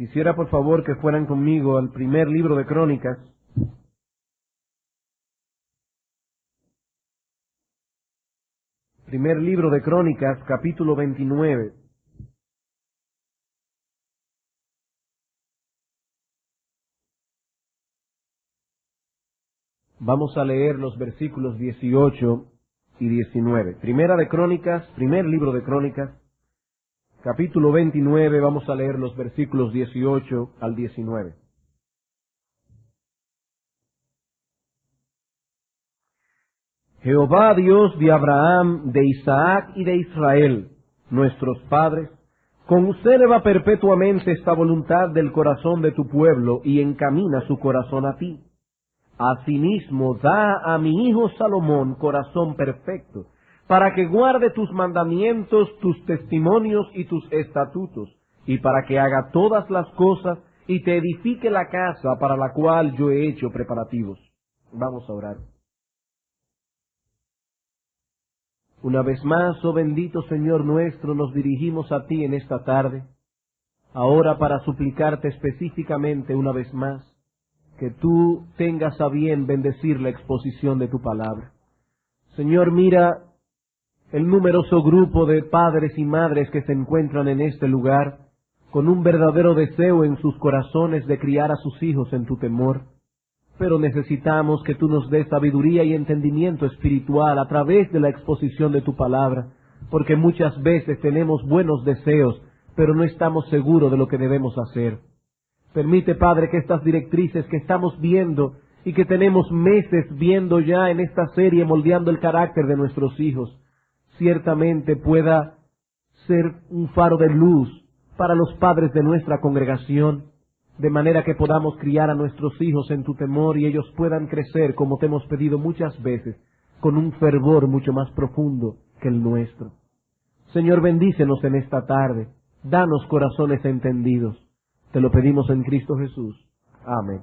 Quisiera por favor que fueran conmigo al primer libro de Crónicas. Primer libro de Crónicas, capítulo 29. Vamos a leer los versículos 18 y 19. Primera de Crónicas, primer libro de Crónicas, capítulo 29, vamos a leer los versículos 18 al 19. Jehová Dios de Abraham, de Isaac y de Israel, nuestros padres, conserva perpetuamente esta voluntad del corazón de tu pueblo y encamina su corazón a ti. Asimismo, da a mi hijo Salomón corazón perfecto, para que guarde tus mandamientos, tus testimonios y tus estatutos, y para que haga todas las cosas y te edifique la casa para la cual yo he hecho preparativos. Vamos a orar. Una vez más, oh bendito Señor nuestro, nos dirigimos a ti en esta tarde, ahora para suplicarte específicamente una vez más, que tú tengas a bien bendecir la exposición de tu palabra. Señor, mira el numeroso grupo de padres y madres que se encuentran en este lugar, con un verdadero deseo en sus corazones de criar a sus hijos en tu temor. Pero necesitamos que tú nos des sabiduría y entendimiento espiritual a través de la exposición de tu palabra, porque muchas veces tenemos buenos deseos, pero no estamos seguros de lo que debemos hacer. Permite, Padre, que estas directrices que estamos viendo y que tenemos meses viendo ya en esta serie moldeando el carácter de nuestros hijos, ciertamente pueda ser un faro de luz para los padres de nuestra congregación, de manera que podamos criar a nuestros hijos en tu temor y ellos puedan crecer, como te hemos pedido muchas veces, con un fervor mucho más profundo que el nuestro. Señor, bendícenos en esta tarde, danos corazones entendidos. Te lo pedimos en Cristo Jesús. Amén.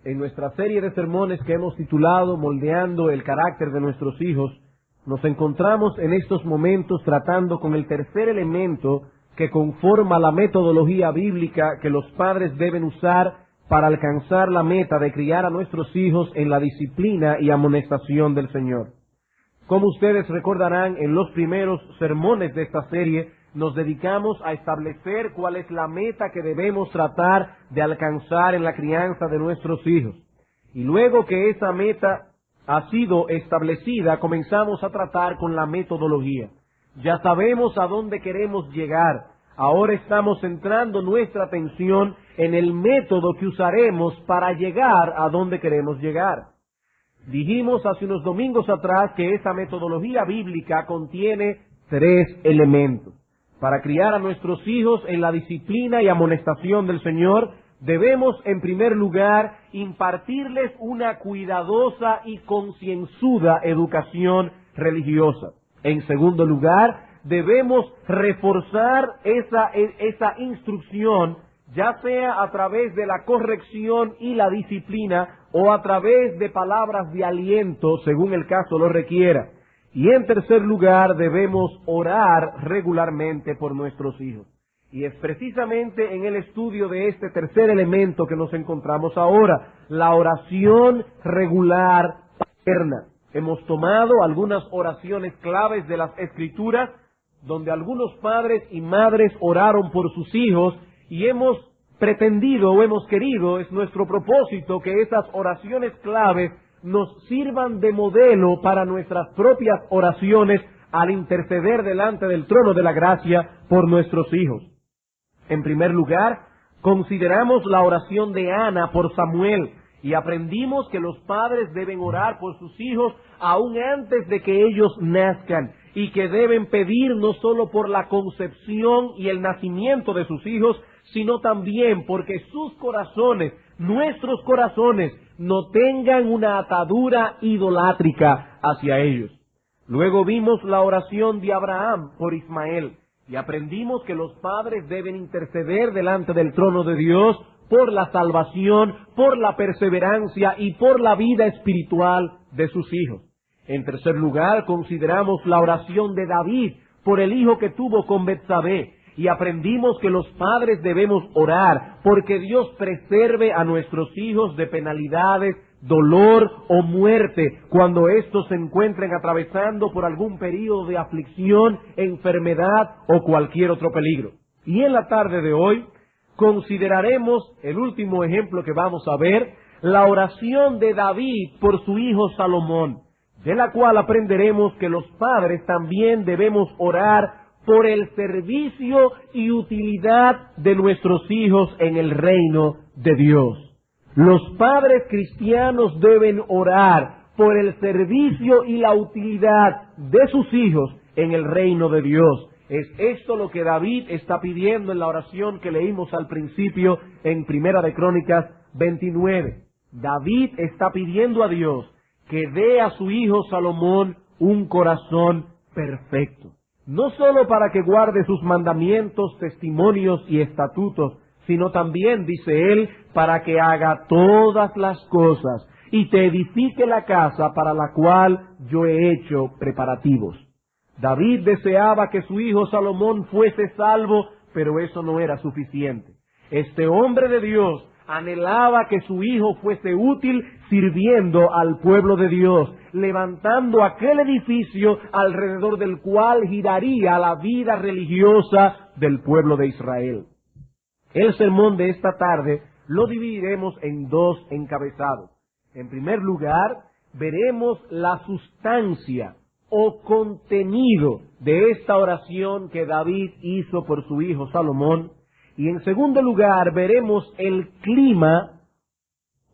En nuestra serie de sermones que hemos titulado Moldeando el carácter de nuestros hijos, nos encontramos en estos momentos tratando con el tercer elemento que conforma la metodología bíblica que los padres deben usar para alcanzar la meta de criar a nuestros hijos en la disciplina y amonestación del Señor. Como ustedes recordarán, en los primeros sermones de esta serie nos dedicamos a establecer cuál es la meta que debemos tratar de alcanzar en la crianza de nuestros hijos. Y luego que esa meta ha sido establecida, comenzamos a tratar con la metodología. Ya sabemos a dónde queremos llegar. Ahora estamos centrando nuestra atención en el método que usaremos para llegar a donde queremos llegar. Dijimos hace unos domingos atrás que esa metodología bíblica contiene 3 elementos. Para criar a nuestros hijos en la disciplina y amonestación del Señor, debemos, en primer lugar, impartirles una cuidadosa y concienzuda educación religiosa. En segundo lugar, debemos reforzar esa instrucción, ya sea a través de la corrección y la disciplina, o a través de palabras de aliento, según el caso lo requiera. Y en tercer lugar, debemos orar regularmente por nuestros hijos. Y es precisamente en el estudio de este tercer elemento que nos encontramos ahora, la oración regular paterna. Hemos tomado algunas oraciones claves de las Escrituras, donde algunos padres y madres oraron por sus hijos, y hemos pretendido o hemos querido, es nuestro propósito, que esas oraciones claves nos sirvan de modelo para nuestras propias oraciones al interceder delante del trono de la gracia por nuestros hijos. En primer lugar, consideramos la oración de Ana por Samuel y aprendimos que los padres deben orar por sus hijos aún antes de que ellos nazcan y que deben pedir no solo por la concepción y el nacimiento de sus hijos, sino también porque sus corazones, nuestros corazones, no tengan una atadura idolátrica hacia ellos. Luego vimos la oración de Abraham por Ismael y aprendimos que los padres deben interceder delante del trono de Dios por la salvación, por la perseverancia y por la vida espiritual de sus hijos. En tercer lugar, consideramos la oración de David por el hijo que tuvo con Betsabé y aprendimos que los padres debemos orar porque Dios preserve a nuestros hijos de penalidades, dolor o muerte cuando éstos se encuentren atravesando por algún período de aflicción, enfermedad o cualquier otro peligro. Y en la tarde de hoy consideraremos el último ejemplo que vamos a ver, la oración de David por su hijo Salomón, de la cual aprenderemos que los padres también debemos orar por el servicio y utilidad de nuestros hijos en el reino de Dios. Los padres cristianos deben orar por el servicio y la utilidad de sus hijos en el reino de Dios. Es esto lo que David está pidiendo en la oración que leímos al principio en Primera de Crónicas 29. David está pidiendo a Dios que dé a su hijo Salomón un corazón perfecto. No solo para que guarde sus mandamientos, testimonios y estatutos, sino también, dice él, para que haga todas las cosas y te edifique la casa para la cual yo he hecho preparativos. David deseaba que su hijo Salomón fuese salvo, pero eso no era suficiente. Este hombre de Dios anhelaba que su hijo fuese útil sirviendo al pueblo de Dios, levantando aquel edificio alrededor del cual giraría la vida religiosa del pueblo de Israel. El sermón de esta tarde lo dividiremos en dos encabezados. En primer lugar, veremos la sustancia o contenido de esta oración que David hizo por su hijo Salomón. Y en segundo lugar, veremos el clima,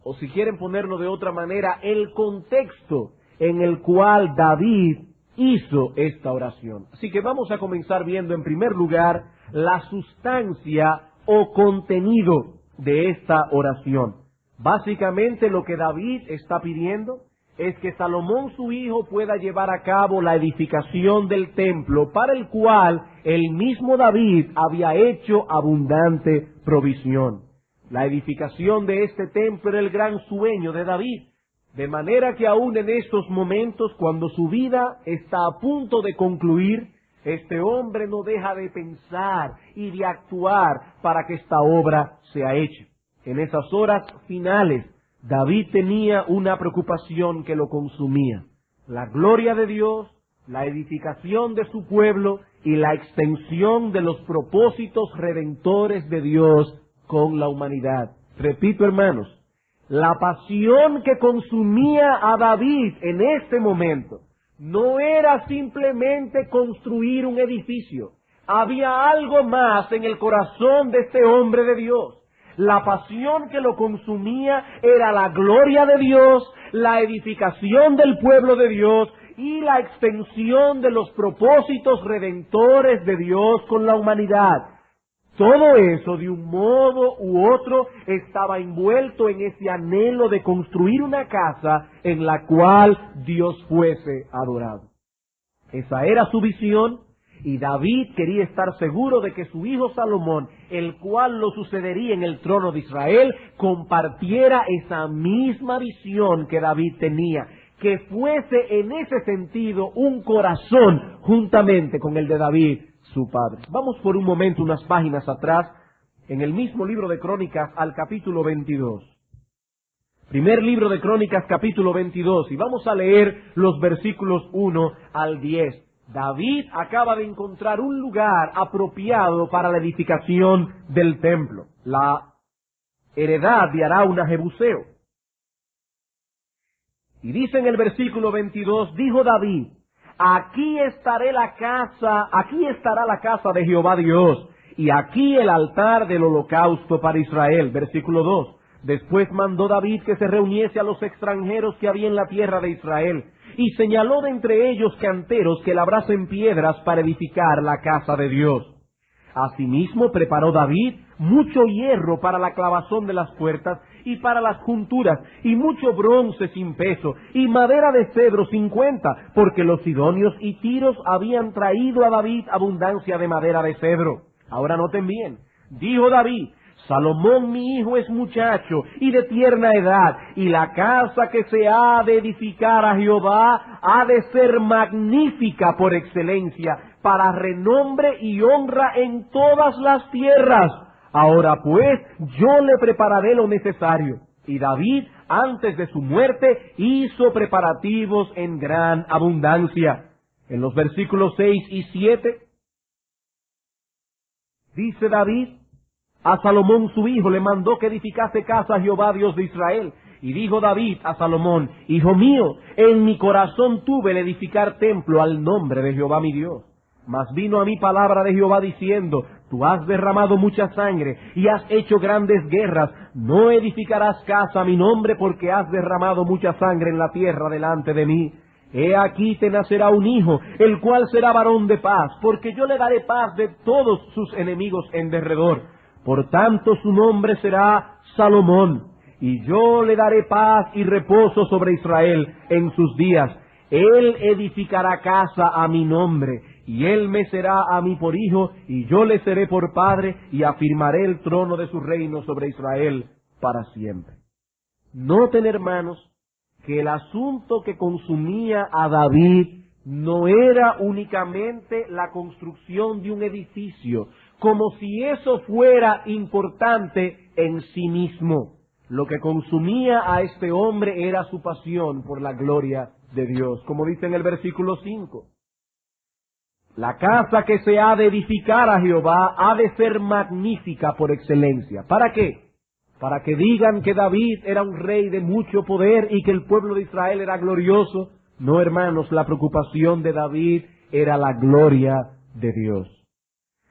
o si quieren ponerlo de otra manera, el contexto en el cual David hizo esta oración. Así que vamos a comenzar viendo en primer lugar la sustancia o contenido de esta oración. Básicamente lo que David está pidiendo es que Salomón su hijo pueda llevar a cabo la edificación del templo para el cual el mismo David había hecho abundante provisión. La edificación de este templo era el gran sueño de David, de manera que aún en estos momentos, cuando su vida está a punto de concluir, este hombre no deja de pensar y de actuar para que esta obra sea hecha. En esas horas finales, David tenía una preocupación que lo consumía: la gloria de Dios, la edificación de su pueblo y la extensión de los propósitos redentores de Dios con la humanidad. Repito, hermanos, la pasión que consumía a David en este momento no era simplemente construir un edificio. Había algo más en el corazón de este hombre de Dios. La pasión que lo consumía era la gloria de Dios, la edificación del pueblo de Dios y la extensión de los propósitos redentores de Dios con la humanidad. Todo eso, de un modo u otro, estaba envuelto en ese anhelo de construir una casa en la cual Dios fuese adorado. Esa era su visión, y David quería estar seguro de que su hijo Salomón, el cual lo sucedería en el trono de Israel, compartiera esa misma visión que David tenía, que fuese en ese sentido un corazón juntamente con el de David, su padre. Vamos por un momento unas páginas atrás, en el mismo libro de Crónicas, al capítulo 22. Primer libro de Crónicas, capítulo 22, y vamos a leer los versículos 1 al 10. David acaba de encontrar un lugar apropiado para la edificación del templo, la heredad de Arauna Jebuseo. Y dice en el versículo 22, dijo David: aquí estará la casa de Jehová Dios, y aquí el altar del holocausto para Israel. Versículo 2. Después mandó David que se reuniese a los extranjeros que había en la tierra de Israel, y señaló de entre ellos canteros que labrasen piedras para edificar la casa de Dios. Asimismo preparó David mucho hierro para la clavazón de las puertas y para las junturas, y mucho bronce sin peso, y madera de cedro sin cuenta, porque los sidonios y tiros habían traído a David abundancia de madera de cedro. Ahora noten bien, dijo David: Salomón mi hijo es muchacho y de tierna edad, y la casa que se ha de edificar a Jehová ha de ser magnífica por excelencia, para renombre y honra en todas las tierras. Ahora pues, yo le prepararé lo necesario. Y David, antes de su muerte, hizo preparativos en gran abundancia. En los versículos 6 y 7, dice David, a Salomón su hijo le mandó que edificase casa a Jehová Dios de Israel. Y dijo David a Salomón, hijo mío, en mi corazón tuve el edificar templo al nombre de Jehová mi Dios. Mas vino a mí palabra de Jehová diciendo, tú has derramado mucha sangre y has hecho grandes guerras, no edificarás casa a mi nombre porque has derramado mucha sangre en la tierra delante de mí. He aquí te nacerá un hijo, el cual será varón de paz, porque yo le daré paz de todos sus enemigos en derredor. Por tanto su nombre será Salomón, y yo le daré paz y reposo sobre Israel en sus días. Él edificará casa a mi nombre, y él me será a mí por hijo, y yo le seré por padre, y afirmaré el trono de su reino sobre Israel para siempre. Noten, hermanos, que el asunto que consumía a David no era únicamente la construcción de un edificio, como si eso fuera importante en sí mismo. Lo que consumía a este hombre era su pasión por la gloria de Dios, como dice en el versículo 5. La casa que se ha de edificar a Jehová ha de ser magnífica por excelencia. ¿Para qué? Para que digan que David era un rey de mucho poder y que el pueblo de Israel era glorioso. No, hermanos, la preocupación de David era la gloria de Dios.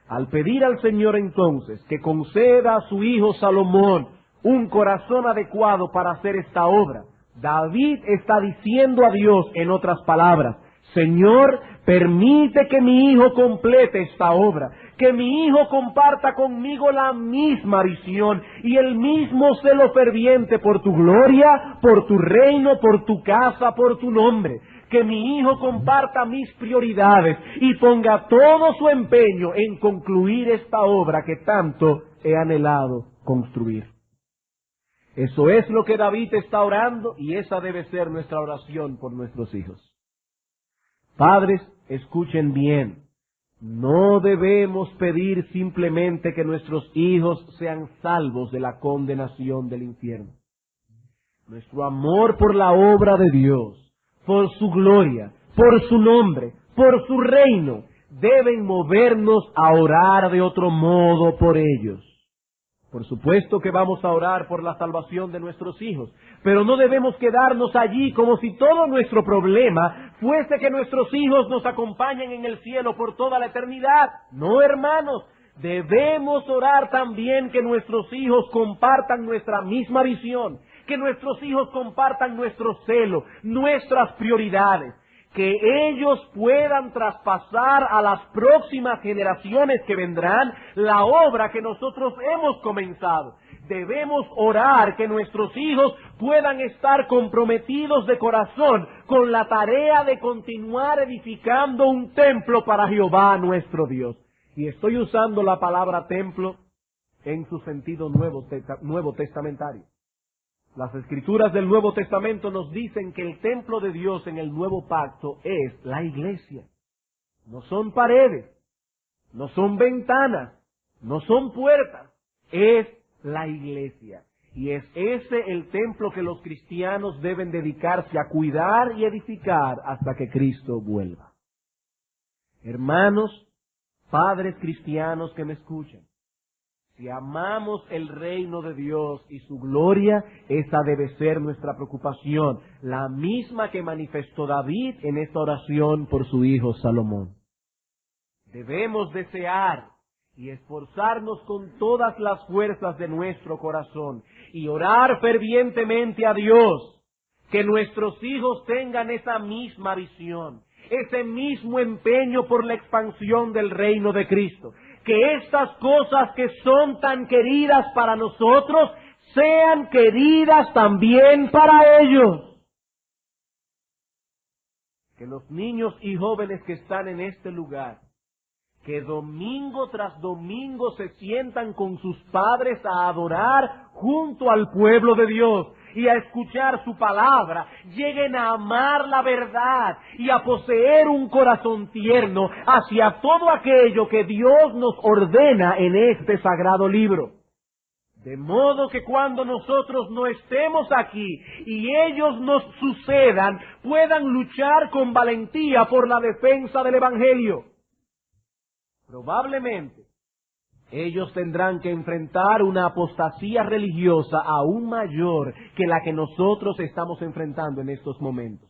Al pedir al Señor entonces que conceda a su hijo Salomón un corazón adecuado para hacer esta obra, David está diciendo a Dios, en otras palabras, Señor, permite que mi hijo complete esta obra, que mi hijo comparta conmigo la misma visión y el mismo celo ferviente por tu gloria, por tu reino, por tu casa, por tu nombre. Que mi hijo comparta mis prioridades y ponga todo su empeño en concluir esta obra que tanto he anhelado construir. Eso es lo que David está orando y esa debe ser nuestra oración por nuestros hijos. Padres, escuchen bien. No debemos pedir simplemente que nuestros hijos sean salvos de la condenación del infierno. Nuestro amor por la obra de Dios, por su gloria, por su nombre, por su reino, deben movernos a orar de otro modo por ellos. Por supuesto que vamos a orar por la salvación de nuestros hijos, pero no debemos quedarnos allí como si todo nuestro problema fuese que nuestros hijos nos acompañen en el cielo por toda la eternidad. No, hermanos, debemos orar también que nuestros hijos compartan nuestra misma visión, que nuestros hijos compartan nuestro celo, nuestras prioridades, que ellos puedan traspasar a las próximas generaciones que vendrán la obra que nosotros hemos comenzado. Debemos orar que nuestros hijos puedan estar comprometidos de corazón con la tarea de continuar edificando un templo para Jehová nuestro Dios. Y estoy usando la palabra templo en su sentido nuevo testamentario. Las Escrituras del Nuevo Testamento nos dicen que el templo de Dios en el Nuevo Pacto es la iglesia. No son paredes, no son ventanas, no son puertas, es la iglesia. Y es ese el templo que los cristianos deben dedicarse a cuidar y edificar hasta que Cristo vuelva. Hermanos, padres cristianos que me escuchan, si amamos el reino de Dios y su gloria, esa debe ser nuestra preocupación, la misma que manifestó David en esta oración por su hijo Salomón. Debemos desear y esforzarnos con todas las fuerzas de nuestro corazón y orar fervientemente a Dios, que nuestros hijos tengan esa misma visión, ese mismo empeño por la expansión del reino de Cristo. Que estas cosas que son tan queridas para nosotros sean queridas también para ellos. Que los niños y jóvenes que están en este lugar, que domingo tras domingo se sientan con sus padres a adorar junto al pueblo de Dios, y a escuchar su palabra, lleguen a amar la verdad y a poseer un corazón tierno hacia todo aquello que Dios nos ordena en este sagrado libro. De modo que cuando nosotros no estemos aquí y ellos nos sucedan, puedan luchar con valentía por la defensa del Evangelio. Probablemente ellos tendrán que enfrentar una apostasía religiosa aún mayor que la que nosotros estamos enfrentando en estos momentos.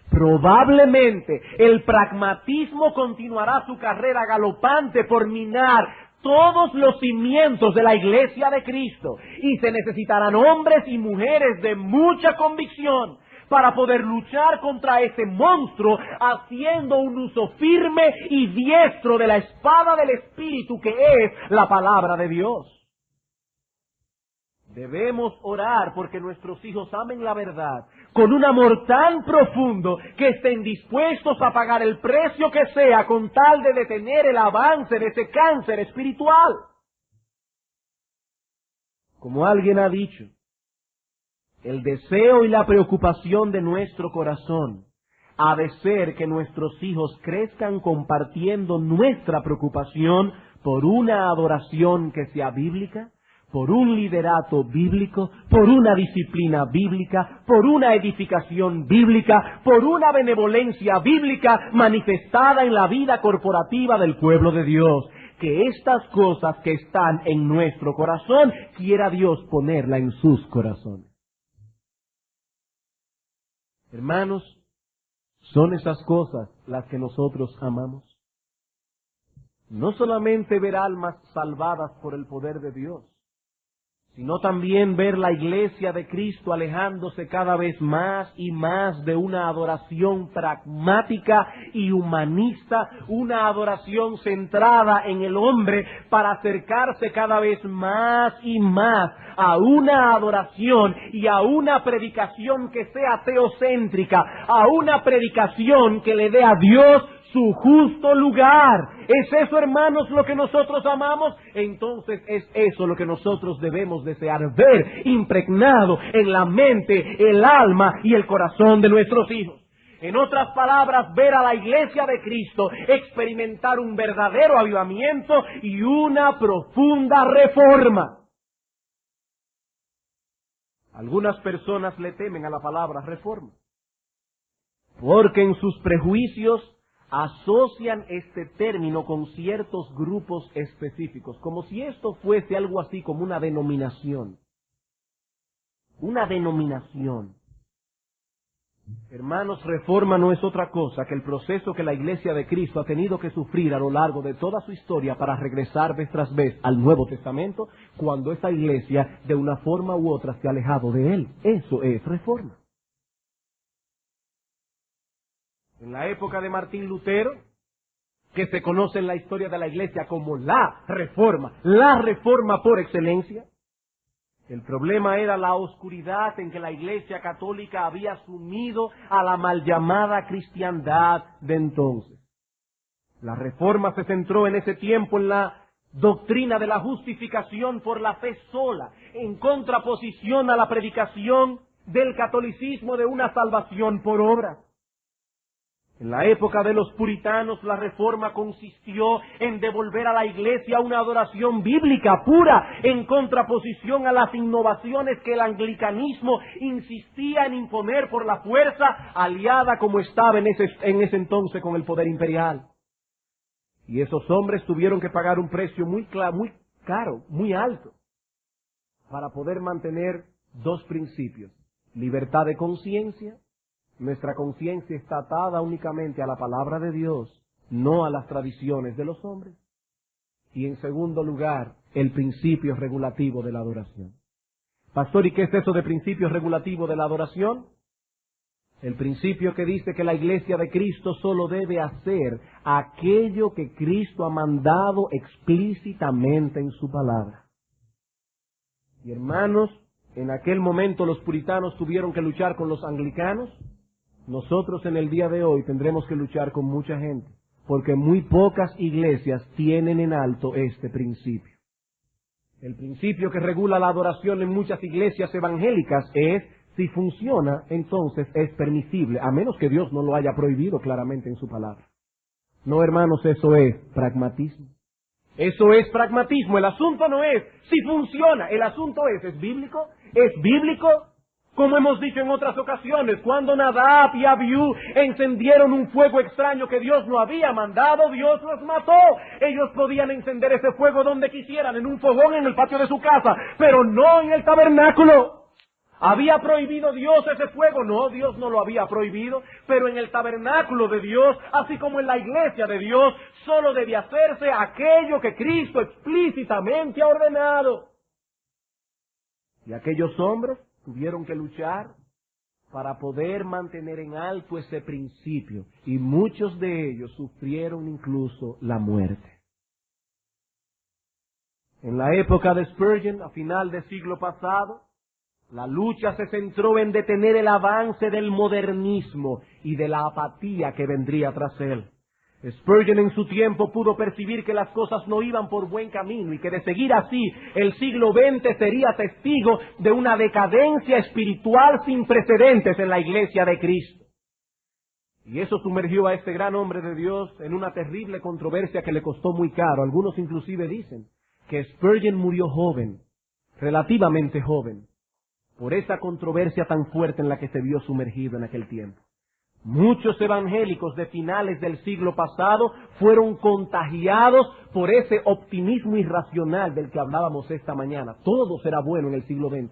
Probablemente el pragmatismo continuará su carrera galopante por minar todos los cimientos de la Iglesia de Cristo, y se necesitarán hombres y mujeres de mucha convicción para poder luchar contra ese monstruo, haciendo un uso firme y diestro de la espada del Espíritu, que es la palabra de Dios. Debemos orar porque nuestros hijos amen la verdad con un amor tan profundo que estén dispuestos a pagar el precio que sea con tal de detener el avance de ese cáncer espiritual. Como alguien ha dicho, el deseo y la preocupación de nuestro corazón ha de ser que nuestros hijos crezcan compartiendo nuestra preocupación por una adoración que sea bíblica, por un liderato bíblico, por una disciplina bíblica, por una edificación bíblica, por una benevolencia bíblica manifestada en la vida corporativa del pueblo de Dios. Que estas cosas que están en nuestro corazón, quiera Dios ponerla en sus corazones. Hermanos, ¿son esas cosas las que nosotros amamos? No solamente ver almas salvadas por el poder de Dios, sino también ver la Iglesia de Cristo alejándose cada vez más y más de una adoración pragmática y humanista, una adoración centrada en el hombre, para acercarse cada vez más y más a una adoración y a una predicación que sea teocéntrica, a una predicación que le dé a Dios su justo lugar. ¿Es eso, hermanos, lo que nosotros amamos? Entonces es eso lo que nosotros debemos desear ver impregnado en la mente, el alma y el corazón de nuestros hijos. En otras palabras, ver a la Iglesia de Cristo experimentar un verdadero avivamiento y una profunda reforma. Algunas personas le temen a la palabra reforma, porque en sus prejuicios asocian este término con ciertos grupos específicos, como si esto fuese algo así como una denominación. Una denominación. Hermanos, reforma no es otra cosa que el proceso que la Iglesia de Cristo ha tenido que sufrir a lo largo de toda su historia para regresar vez tras vez al Nuevo Testamento, cuando esa Iglesia de una forma u otra se ha alejado de él. Eso es reforma. En la época de Martín Lutero, que se conoce en la historia de la Iglesia como la reforma por excelencia, el problema era la oscuridad en que la Iglesia católica había sumido a la mal llamada cristiandad de entonces. La reforma se centró en ese tiempo en la doctrina de la justificación por la fe sola, en contraposición a la predicación del catolicismo de una salvación por obras. En la época de los puritanos, la reforma consistió en devolver a la Iglesia una adoración bíblica pura, en contraposición a las innovaciones que el anglicanismo insistía en imponer por la fuerza, aliada como estaba en ese entonces con el poder imperial. Y esos hombres tuvieron que pagar un precio muy caro, muy alto, para poder mantener dos principios: libertad de conciencia. Nuestra conciencia está atada únicamente a la palabra de Dios, no a las tradiciones de los hombres. Y en segundo lugar, el principio regulativo de la adoración. Pastor, ¿y qué es eso de principio regulativo de la adoración? El principio que dice que la Iglesia de Cristo solo debe hacer aquello que Cristo ha mandado explícitamente en su palabra. Y hermanos, en aquel momento los puritanos tuvieron que luchar con los anglicanos. Nosotros en el día de hoy tendremos que luchar con mucha gente, porque muy pocas iglesias tienen en alto este principio. El principio que regula la adoración en muchas iglesias evangélicas es Si funciona, entonces es permisible, a menos que Dios no lo haya prohibido claramente en su palabra. No, hermanos, eso es pragmatismo. Eso es pragmatismo. El asunto no es si funciona, el asunto ¿es bíblico? ¿Es bíblico? Como hemos dicho en otras ocasiones, cuando Nadab y Abiú encendieron un fuego extraño que Dios no había mandado, Dios los mató. Ellos podían encender ese fuego donde quisieran, en un fogón en el patio de su casa, pero no en el tabernáculo. ¿Había prohibido Dios ese fuego? No, Dios no lo había prohibido, pero en el tabernáculo de Dios, así como en la iglesia de Dios, solo debe hacerse aquello que Cristo explícitamente ha ordenado. Y aquellos hombres tuvieron que luchar para poder mantener en alto ese principio, y muchos de ellos sufrieron incluso la muerte. En la época de Spurgeon, a final del siglo pasado, la lucha se centró en detener el avance del modernismo y de la apatía que vendría tras él. Spurgeon en su tiempo pudo percibir que las cosas no iban por buen camino y que de seguir así el siglo XX sería testigo de una decadencia espiritual sin precedentes en la Iglesia de Cristo. Y eso sumergió a este gran hombre de Dios en una terrible controversia que le costó muy caro. Algunos inclusive dicen que Spurgeon murió joven, relativamente joven, por esa controversia tan fuerte en la que se vio sumergido en aquel tiempo. Muchos evangélicos de finales del siglo pasado fueron contagiados por ese optimismo irracional del que hablábamos esta mañana. Todo será bueno en el siglo XX.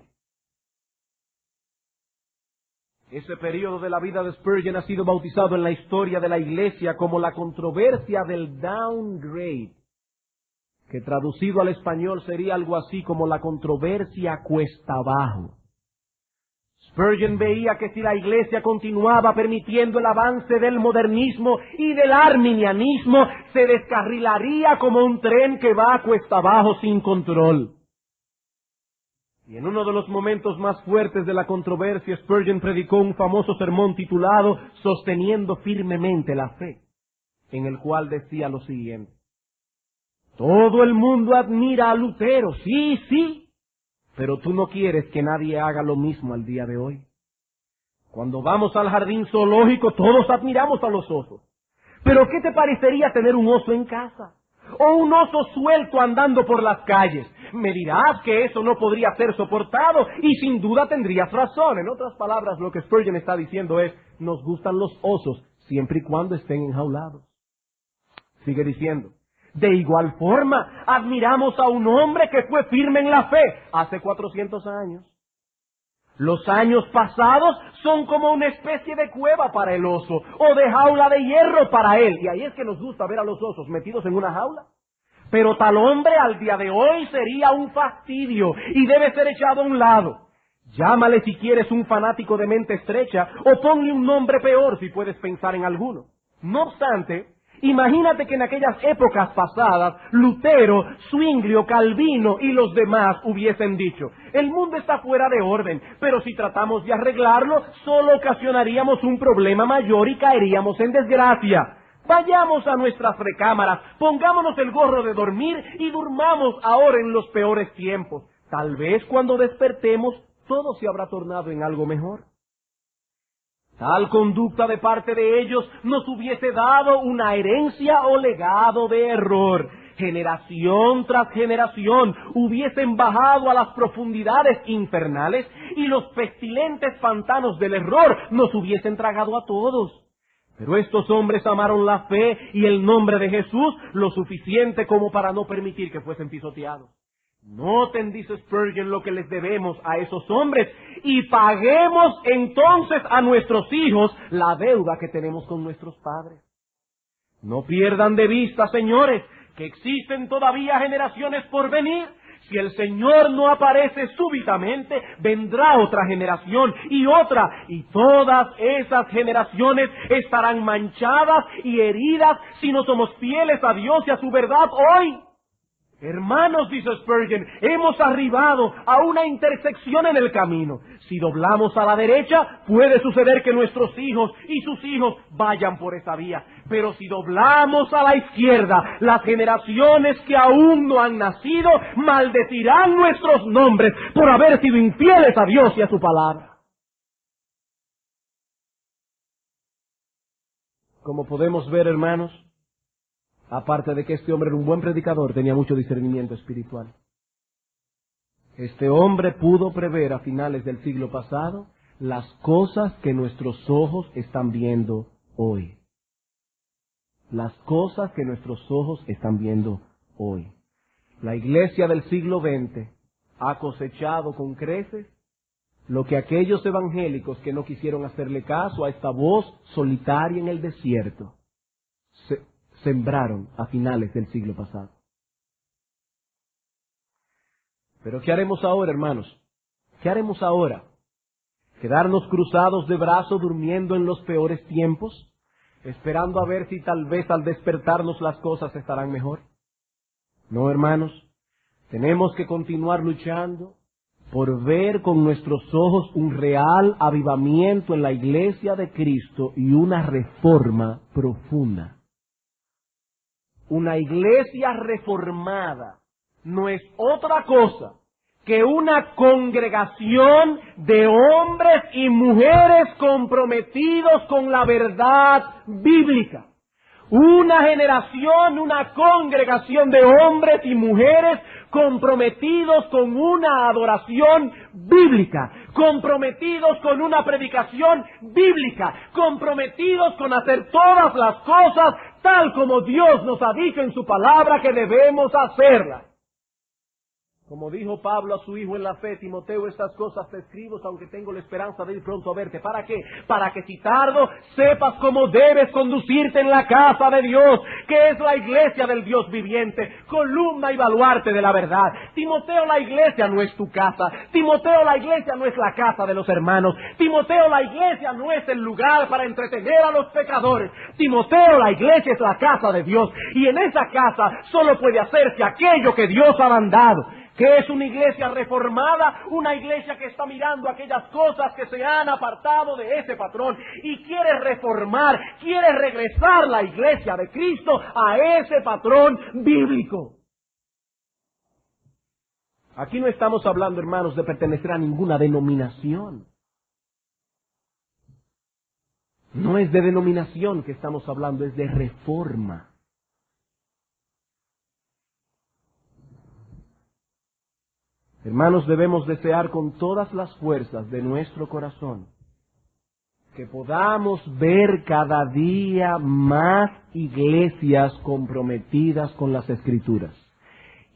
Ese periodo de la vida de Spurgeon ha sido bautizado en la historia de la Iglesia como la controversia del downgrade, que traducido al español sería algo así como la controversia cuesta abajo. Spurgeon veía que si la Iglesia continuaba permitiendo el avance del modernismo y del arminianismo, se descarrilaría como un tren que va a cuesta abajo sin control. Y en uno de los momentos más fuertes de la controversia, Spurgeon predicó un famoso sermón titulado Sosteniendo firmemente la fe, en el cual decía lo siguiente: todo el mundo admira a Lutero, sí, pero tú no quieres que nadie haga lo mismo al día de hoy. Cuando vamos al jardín zoológico, todos admiramos a los osos. Pero ¿qué te parecería tener un oso en casa? O un oso suelto andando por las calles. Me dirás que eso no podría ser soportado, y sin duda tendrías razón. En otras palabras, lo que Spurgeon está diciendo es, nos gustan los osos, siempre y cuando estén enjaulados. Sigue diciendo, de igual forma, admiramos a un hombre que fue firme en la fe hace 400 años. Los años pasados son como una especie de cueva para el oso, o de jaula de hierro para él. Y ahí es que nos gusta ver a los osos metidos en una jaula. Pero tal hombre al día de hoy sería un fastidio y debe ser echado a un lado. Llámale si quieres un fanático de mente estrecha, o ponle un nombre peor si puedes pensar en alguno. No obstante, imagínate que en aquellas épocas pasadas, Lutero, Zwinglio, Calvino y los demás hubiesen dicho, el mundo está fuera de orden, pero si tratamos de arreglarlo, solo ocasionaríamos un problema mayor y caeríamos en desgracia. Vayamos a nuestras recámaras, pongámonos el gorro de dormir y durmamos ahora en los peores tiempos. Tal vez cuando despertemos, todo se habrá tornado en algo mejor. Tal conducta de parte de ellos nos hubiese dado una herencia o legado de error. Generación tras generación hubiesen bajado a las profundidades infernales y los pestilentes pantanos del error nos hubiesen tragado a todos. Pero estos hombres amaron la fe y el nombre de Jesús lo suficiente como para no permitir que fuesen pisoteados. Noten, dice Spurgeon, lo que les debemos a esos hombres y paguemos entonces a nuestros hijos la deuda que tenemos con nuestros padres. No pierdan de vista, señores, que existen todavía generaciones por venir. Si el Señor no aparece súbitamente, vendrá otra generación y otra, y todas esas generaciones estarán manchadas y heridas si no somos fieles a Dios y a su verdad hoy. Hermanos, dice Spurgeon, hemos arribado a una intersección en el camino. Si doblamos a la derecha, puede suceder que nuestros hijos y sus hijos vayan por esa vía. Pero si doblamos a la izquierda, las generaciones que aún no han nacido maldecirán nuestros nombres por haber sido infieles a Dios y a su palabra. Como podemos ver, hermanos, aparte de que este hombre era un buen predicador, tenía mucho discernimiento espiritual. Este hombre pudo prever a finales del siglo pasado las cosas que nuestros ojos están viendo hoy. Las cosas que nuestros ojos están viendo hoy. La iglesia del siglo XX ha cosechado con creces lo que aquellos evangélicos que no quisieron hacerle caso a esta voz solitaria en el desierto sembraron a finales del siglo pasado. Pero ¿qué haremos ahora, hermanos? ¿Qué haremos ahora? ¿Quedarnos cruzados de brazos durmiendo en los peores tiempos, esperando a ver si tal vez al despertarnos las cosas estarán mejor? No, hermanos, tenemos que continuar luchando por ver con nuestros ojos un real avivamiento en la iglesia de Cristo y una reforma profunda. Una iglesia reformada no es otra cosa que una congregación de hombres y mujeres comprometidos con la verdad bíblica. Una generación, una congregación de hombres y mujeres comprometidos con una adoración bíblica, comprometidos con una predicación bíblica, comprometidos con hacer todas las cosas tal como Dios nos ha dicho en su palabra que debemos hacerlas. Como dijo Pablo a su hijo en la fe, Timoteo, estas cosas te escribo, aunque tengo la esperanza de ir pronto a verte. ¿Para qué? Para que si tardo, sepas cómo debes conducirte en la casa de Dios, que es la iglesia del Dios viviente, columna y baluarte de la verdad. Timoteo, la iglesia no es tu casa. Timoteo, la iglesia no es la casa de los hermanos. Timoteo, la iglesia no es el lugar para entretener a los pecadores. Timoteo, la iglesia es la casa de Dios. Y en esa casa solo puede hacerse aquello que Dios ha mandado. ¿Qué es una iglesia reformada? Una iglesia que está mirando aquellas cosas que se han apartado de ese patrón y quiere reformar, quiere regresar la iglesia de Cristo a ese patrón bíblico. Aquí no estamos hablando, hermanos, de pertenecer a ninguna denominación. No es de denominación que estamos hablando, es de reforma. Hermanos, debemos desear con todas las fuerzas de nuestro corazón que podamos ver cada día más iglesias comprometidas con las Escrituras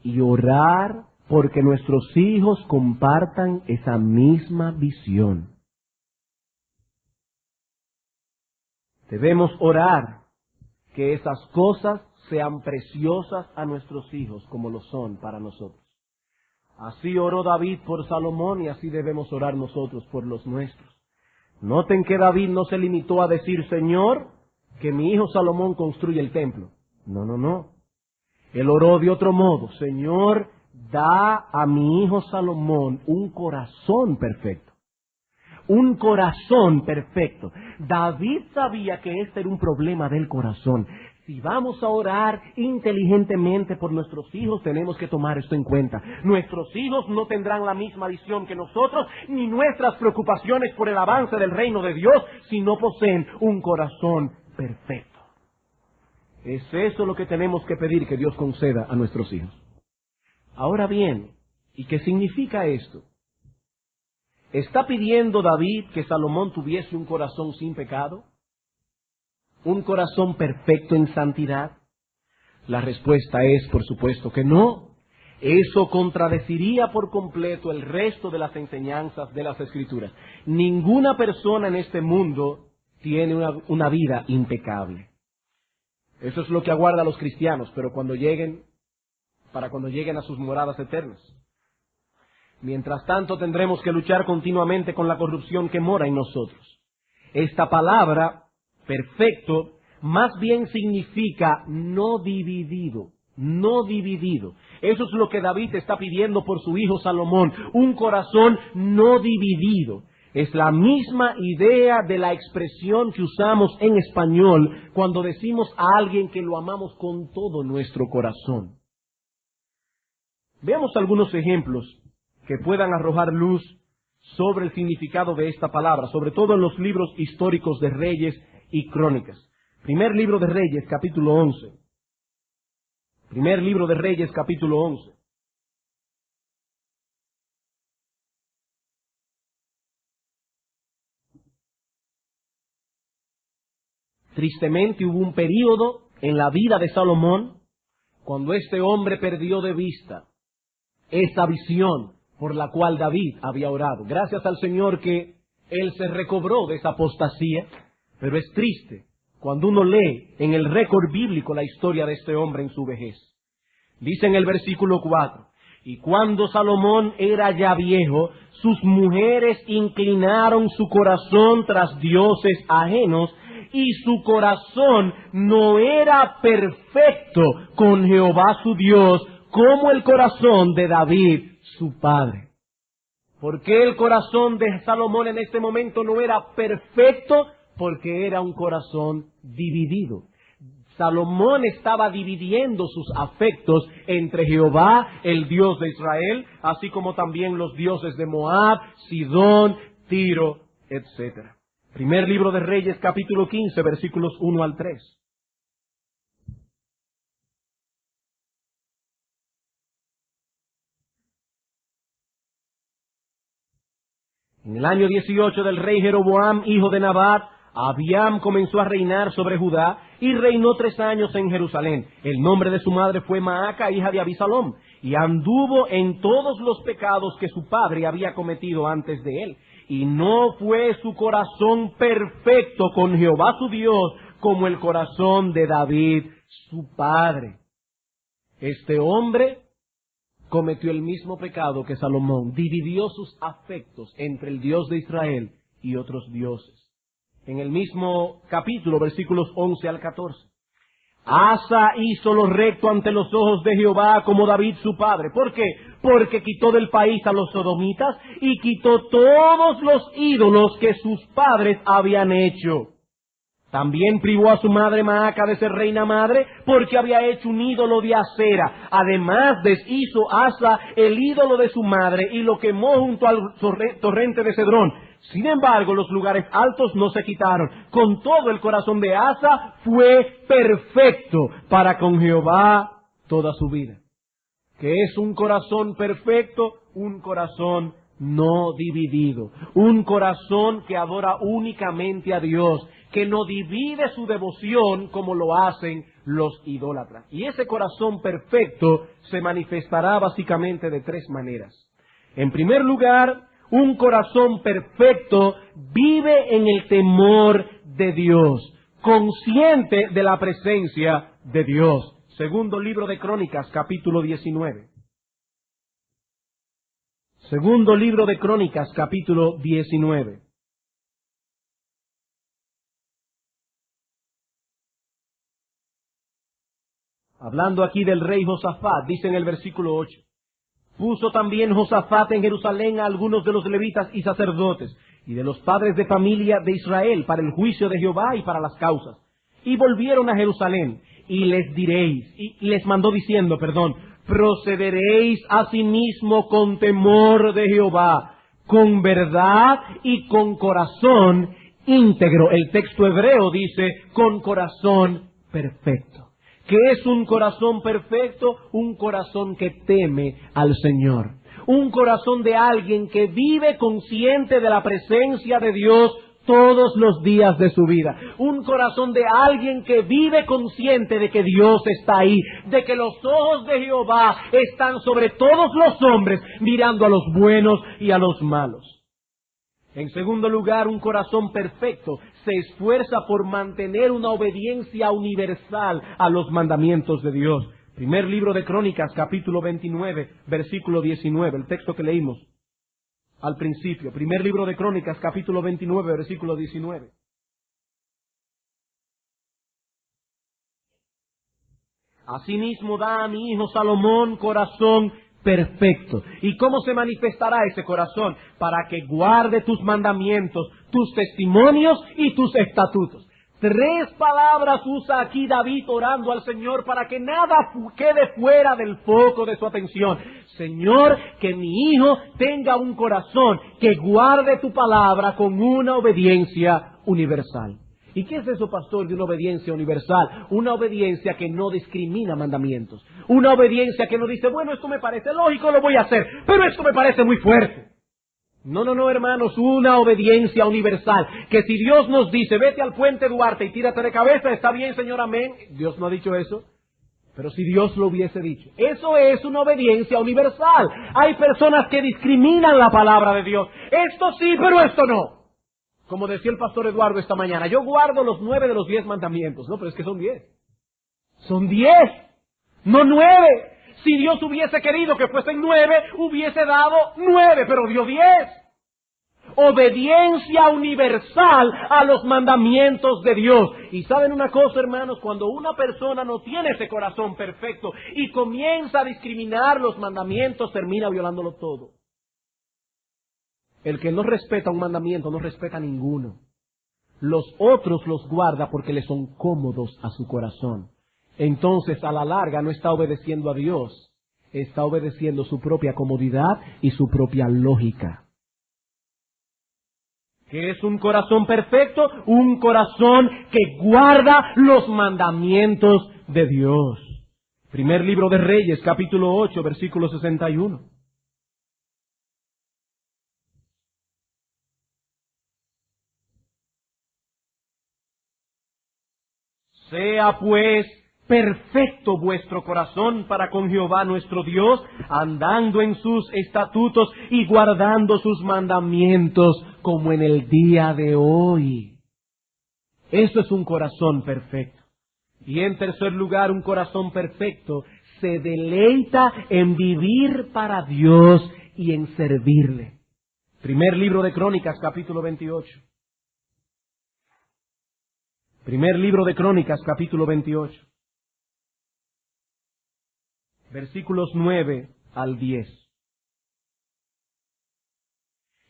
y orar porque nuestros hijos compartan esa misma visión. Debemos orar que esas cosas sean preciosas a nuestros hijos como lo son para nosotros. Así oró David por Salomón y así debemos orar nosotros por los nuestros. Noten que David no se limitó a decir, Señor, que mi hijo Salomón construya el templo. No, no, no. Él oró de otro modo, Señor, da a mi hijo Salomón un corazón perfecto. Un corazón perfecto. David sabía que este era un problema del corazón. Si vamos a orar inteligentemente por nuestros hijos, tenemos que tomar esto en cuenta. Nuestros hijos no tendrán la misma visión que nosotros, ni nuestras preocupaciones por el avance del reino de Dios, si no poseen un corazón perfecto. Es eso lo que tenemos que pedir que Dios conceda a nuestros hijos. Ahora bien, ¿y qué significa esto? ¿Está pidiendo David que Salomón tuviese un corazón sin pecado? ¿Un corazón perfecto en santidad? La respuesta es, por supuesto, que no. Eso contradeciría por completo el resto de las enseñanzas de las Escrituras. Ninguna persona en este mundo tiene una vida impecable. Eso es lo que aguarda a los cristianos, pero cuando lleguen a sus moradas eternas. Mientras tanto, tendremos que luchar continuamente con la corrupción que mora en nosotros. Esta palabra perfecto, más bien significa no dividido, no dividido. Eso es lo que David está pidiendo por su hijo Salomón, un corazón no dividido. Es la misma idea de la expresión que usamos en español cuando decimos a alguien que lo amamos con todo nuestro corazón. Veamos algunos ejemplos que puedan arrojar luz sobre el significado de esta palabra, sobre todo en los libros históricos de Reyes y Crónicas. Primer libro de Reyes, capítulo 11. Primer libro de Reyes, capítulo 11. Tristemente hubo un período en la vida de Salomón cuando este hombre perdió de vista esa visión por la cual David había orado. Gracias al Señor que él se recobró de esa apostasía, pero es triste cuando uno lee en el récord bíblico la historia de este hombre en su vejez. Dice en el versículo 4, y cuando Salomón era ya viejo, sus mujeres inclinaron su corazón tras dioses ajenos, y su corazón no era perfecto con Jehová su Dios, como el corazón de David su padre. ¿Por qué el corazón de Salomón en este momento no era perfecto? Porque era un corazón dividido. Salomón estaba dividiendo sus afectos entre Jehová, el Dios de Israel, así como también los dioses de Moab, Sidón, Tiro, etc. Primer libro de Reyes, capítulo 15, versículos 1 al 3. En el año 18 del rey Jeroboam, hijo de Nabat, Abiam comenzó a reinar sobre Judá y reinó 3 años en Jerusalén. El nombre de su madre fue Maaca, hija de Abisalom, y anduvo en todos los pecados que su padre había cometido antes de él. Y no fue su corazón perfecto con Jehová su Dios como el corazón de David su padre. Este hombre cometió el mismo pecado que Salomón, dividió sus afectos entre el Dios de Israel y otros dioses. En el mismo capítulo, versículos 11 al 14. Asa hizo lo recto ante los ojos de Jehová como David su padre. ¿Por qué? Porque quitó del país a los sodomitas y quitó todos los ídolos que sus padres habían hecho. También privó a su madre Maaca de ser reina madre porque había hecho un ídolo de acera. Además deshizo Asa el ídolo de su madre y lo quemó junto al torrente de Cedrón. Sin embargo, los lugares altos no se quitaron. Con todo, el corazón de Asa fue perfecto para con Jehová toda su vida. ¿Qué es un corazón perfecto? Un corazón no dividido. Un corazón que adora únicamente a Dios, que no divide su devoción como lo hacen los idólatras. Y ese corazón perfecto se manifestará básicamente de 3 maneras. En primer lugar, un corazón perfecto vive en el temor de Dios, consciente de la presencia de Dios. Segundo libro de Crónicas, capítulo 19. Segundo libro de Crónicas, capítulo 19. Hablando aquí del rey Josafat, dice en el versículo 8. Puso también Josafat en Jerusalén a algunos de los levitas y sacerdotes, y de los padres de familia de Israel, para el juicio de Jehová y para las causas. Y volvieron a Jerusalén, y les mandó diciendo, procederéis asimismo con temor de Jehová, con verdad y con corazón íntegro. El texto hebreo dice, con corazón perfecto. ¿Qué es un corazón perfecto? Un corazón que teme al Señor. Un corazón de alguien que vive consciente de la presencia de Dios todos los días de su vida. Un corazón de alguien que vive consciente de que Dios está ahí, de que los ojos de Jehová están sobre todos los hombres, mirando a los buenos y a los malos. En segundo lugar, un corazón perfecto se esfuerza por mantener una obediencia universal a los mandamientos de Dios. Primer libro de Crónicas, capítulo 29, versículo 19, el texto que leímos al principio. Primer libro de Crónicas, capítulo 29, versículo 19. Asimismo da a mi hijo Salomón corazón perfecto. ¿Y cómo se manifestará ese corazón? Para que guarde tus mandamientos, tus testimonios y tus estatutos. 3 palabras usa aquí David orando al Señor para que nada quede fuera del foco de su atención. Señor, que mi hijo tenga un corazón que guarde tu palabra con una obediencia universal. ¿Y qué es eso, pastor, de una obediencia universal? Una obediencia que no discrimina mandamientos. Una obediencia que no dice, bueno, esto me parece lógico, lo voy a hacer, pero esto me parece muy fuerte. No, no, no, hermanos, una obediencia universal. Que si Dios nos dice, vete al puente Duarte y tírate de cabeza, está bien, Señor, amén. Dios no ha dicho eso. Pero si Dios lo hubiese dicho. Eso es una obediencia universal. Hay personas que discriminan la palabra de Dios. Esto sí, pero esto no. Como decía el pastor Eduardo esta mañana, yo guardo los 9 de los 10 mandamientos. No, pero es que son 10. Son 10, no 9. Si Dios hubiese querido que fuesen 9, hubiese dado 9, pero dio 10. Obediencia universal a los mandamientos de Dios. Y saben una cosa, hermanos, cuando una persona no tiene ese corazón perfecto y comienza a discriminar los mandamientos, termina violándolo todo. El que no respeta un mandamiento no respeta ninguno. Los otros los guarda porque le son cómodos a su corazón. Entonces, a la larga, no está obedeciendo a Dios, está obedeciendo su propia comodidad y su propia lógica. ¿Qué es un corazón perfecto? Un corazón que guarda los mandamientos de Dios. Primer libro de Reyes, capítulo 8, versículo 61. Sea pues perfecto vuestro corazón para con Jehová nuestro Dios, andando en sus estatutos y guardando sus mandamientos como en el día de hoy. Eso es un corazón perfecto. Y en tercer lugar, un corazón perfecto se deleita en vivir para Dios y en servirle. Primer libro de Crónicas, capítulo 28. Primer libro de Crónicas, capítulo 28. Versículos 9 al 10.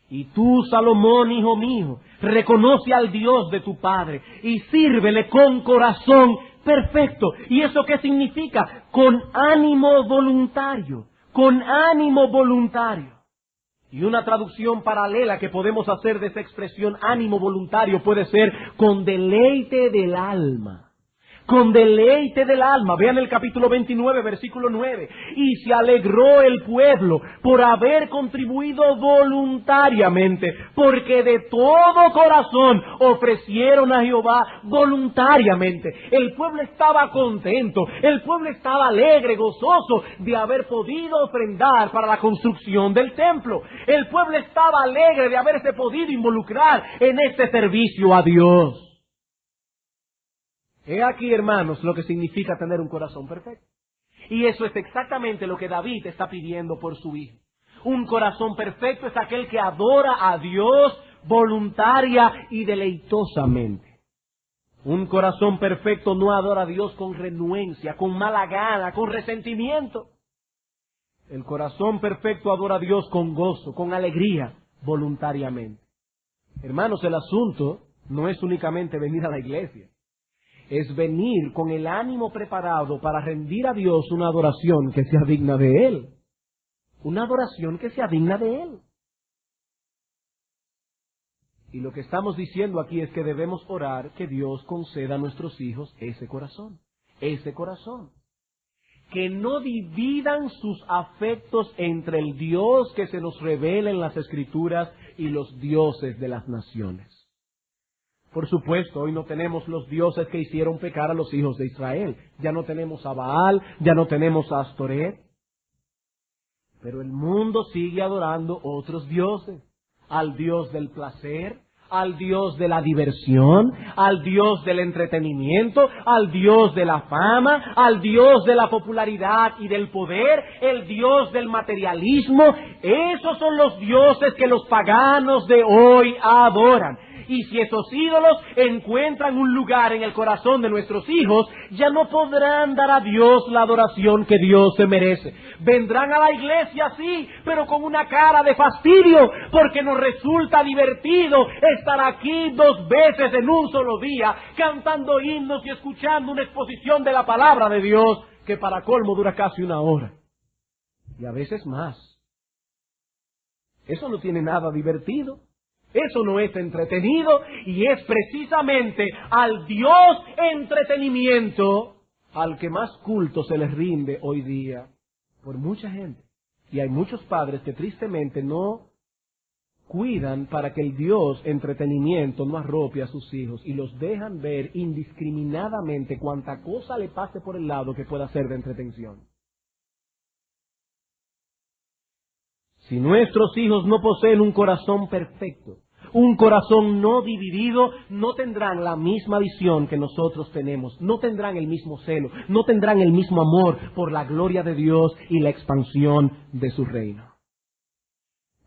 Y tú, Salomón, hijo mío, reconoce al Dios de tu Padre y sírvele con corazón perfecto. ¿Y eso qué significa? Con ánimo voluntario, con ánimo voluntario. Y una traducción paralela que podemos hacer de esa expresión ánimo voluntario puede ser con deleite del alma. Con deleite del alma. Vean el capítulo 29, versículo 9. Y se alegró el pueblo por haber contribuido voluntariamente, porque de todo corazón ofrecieron a Jehová voluntariamente. El pueblo estaba contento, el pueblo estaba alegre, gozoso de haber podido ofrendar para la construcción del templo. El pueblo estaba alegre de haberse podido involucrar en este servicio a Dios. He aquí, hermanos, lo que significa tener un corazón perfecto. Y eso es exactamente lo que David está pidiendo por su hijo. Un corazón perfecto es aquel que adora a Dios voluntaria y deleitosamente. Un corazón perfecto no adora a Dios con renuencia, con mala gana, con resentimiento. El corazón perfecto adora a Dios con gozo, con alegría, voluntariamente. Hermanos, el asunto no es únicamente venir a la iglesia. Es venir con el ánimo preparado para rendir a Dios una adoración que sea digna de Él. Una adoración que sea digna de Él. Y lo que estamos diciendo aquí es que debemos orar que Dios conceda a nuestros hijos ese corazón. Ese corazón. Que no dividan sus afectos entre el Dios que se nos revela en las Escrituras y los dioses de las naciones. Por supuesto, hoy no tenemos los dioses que hicieron pecar a los hijos de Israel. Ya no tenemos a Baal, ya no tenemos a Astoret. Pero el mundo sigue adorando otros dioses. Al Dios del placer, al Dios de la diversión, al Dios del entretenimiento, al Dios de la fama, al Dios de la popularidad y del poder, el Dios del materialismo. Esos son los dioses que los paganos de hoy adoran. Y si esos ídolos encuentran un lugar en el corazón de nuestros hijos, ya no podrán dar a Dios la adoración que Dios se merece. Vendrán a la iglesia, sí, pero con una cara de fastidio, porque nos resulta divertido estar aquí 2 veces en un solo día, cantando himnos y escuchando una exposición de la palabra de Dios, que para colmo dura casi 1 hora. Y a veces más. Eso no tiene nada divertido. Eso no es entretenido, y es precisamente al Dios entretenimiento al que más culto se les rinde hoy día por mucha gente. Y hay muchos padres que tristemente no cuidan para que el Dios entretenimiento no arrope a sus hijos y los dejan ver indiscriminadamente cuanta cosa le pase por el lado que pueda ser de entretención. Si nuestros hijos no poseen un corazón perfecto, un corazón no dividido, no tendrán la misma visión que nosotros tenemos, no tendrán el mismo celo, no tendrán el mismo amor por la gloria de Dios y la expansión de su reino.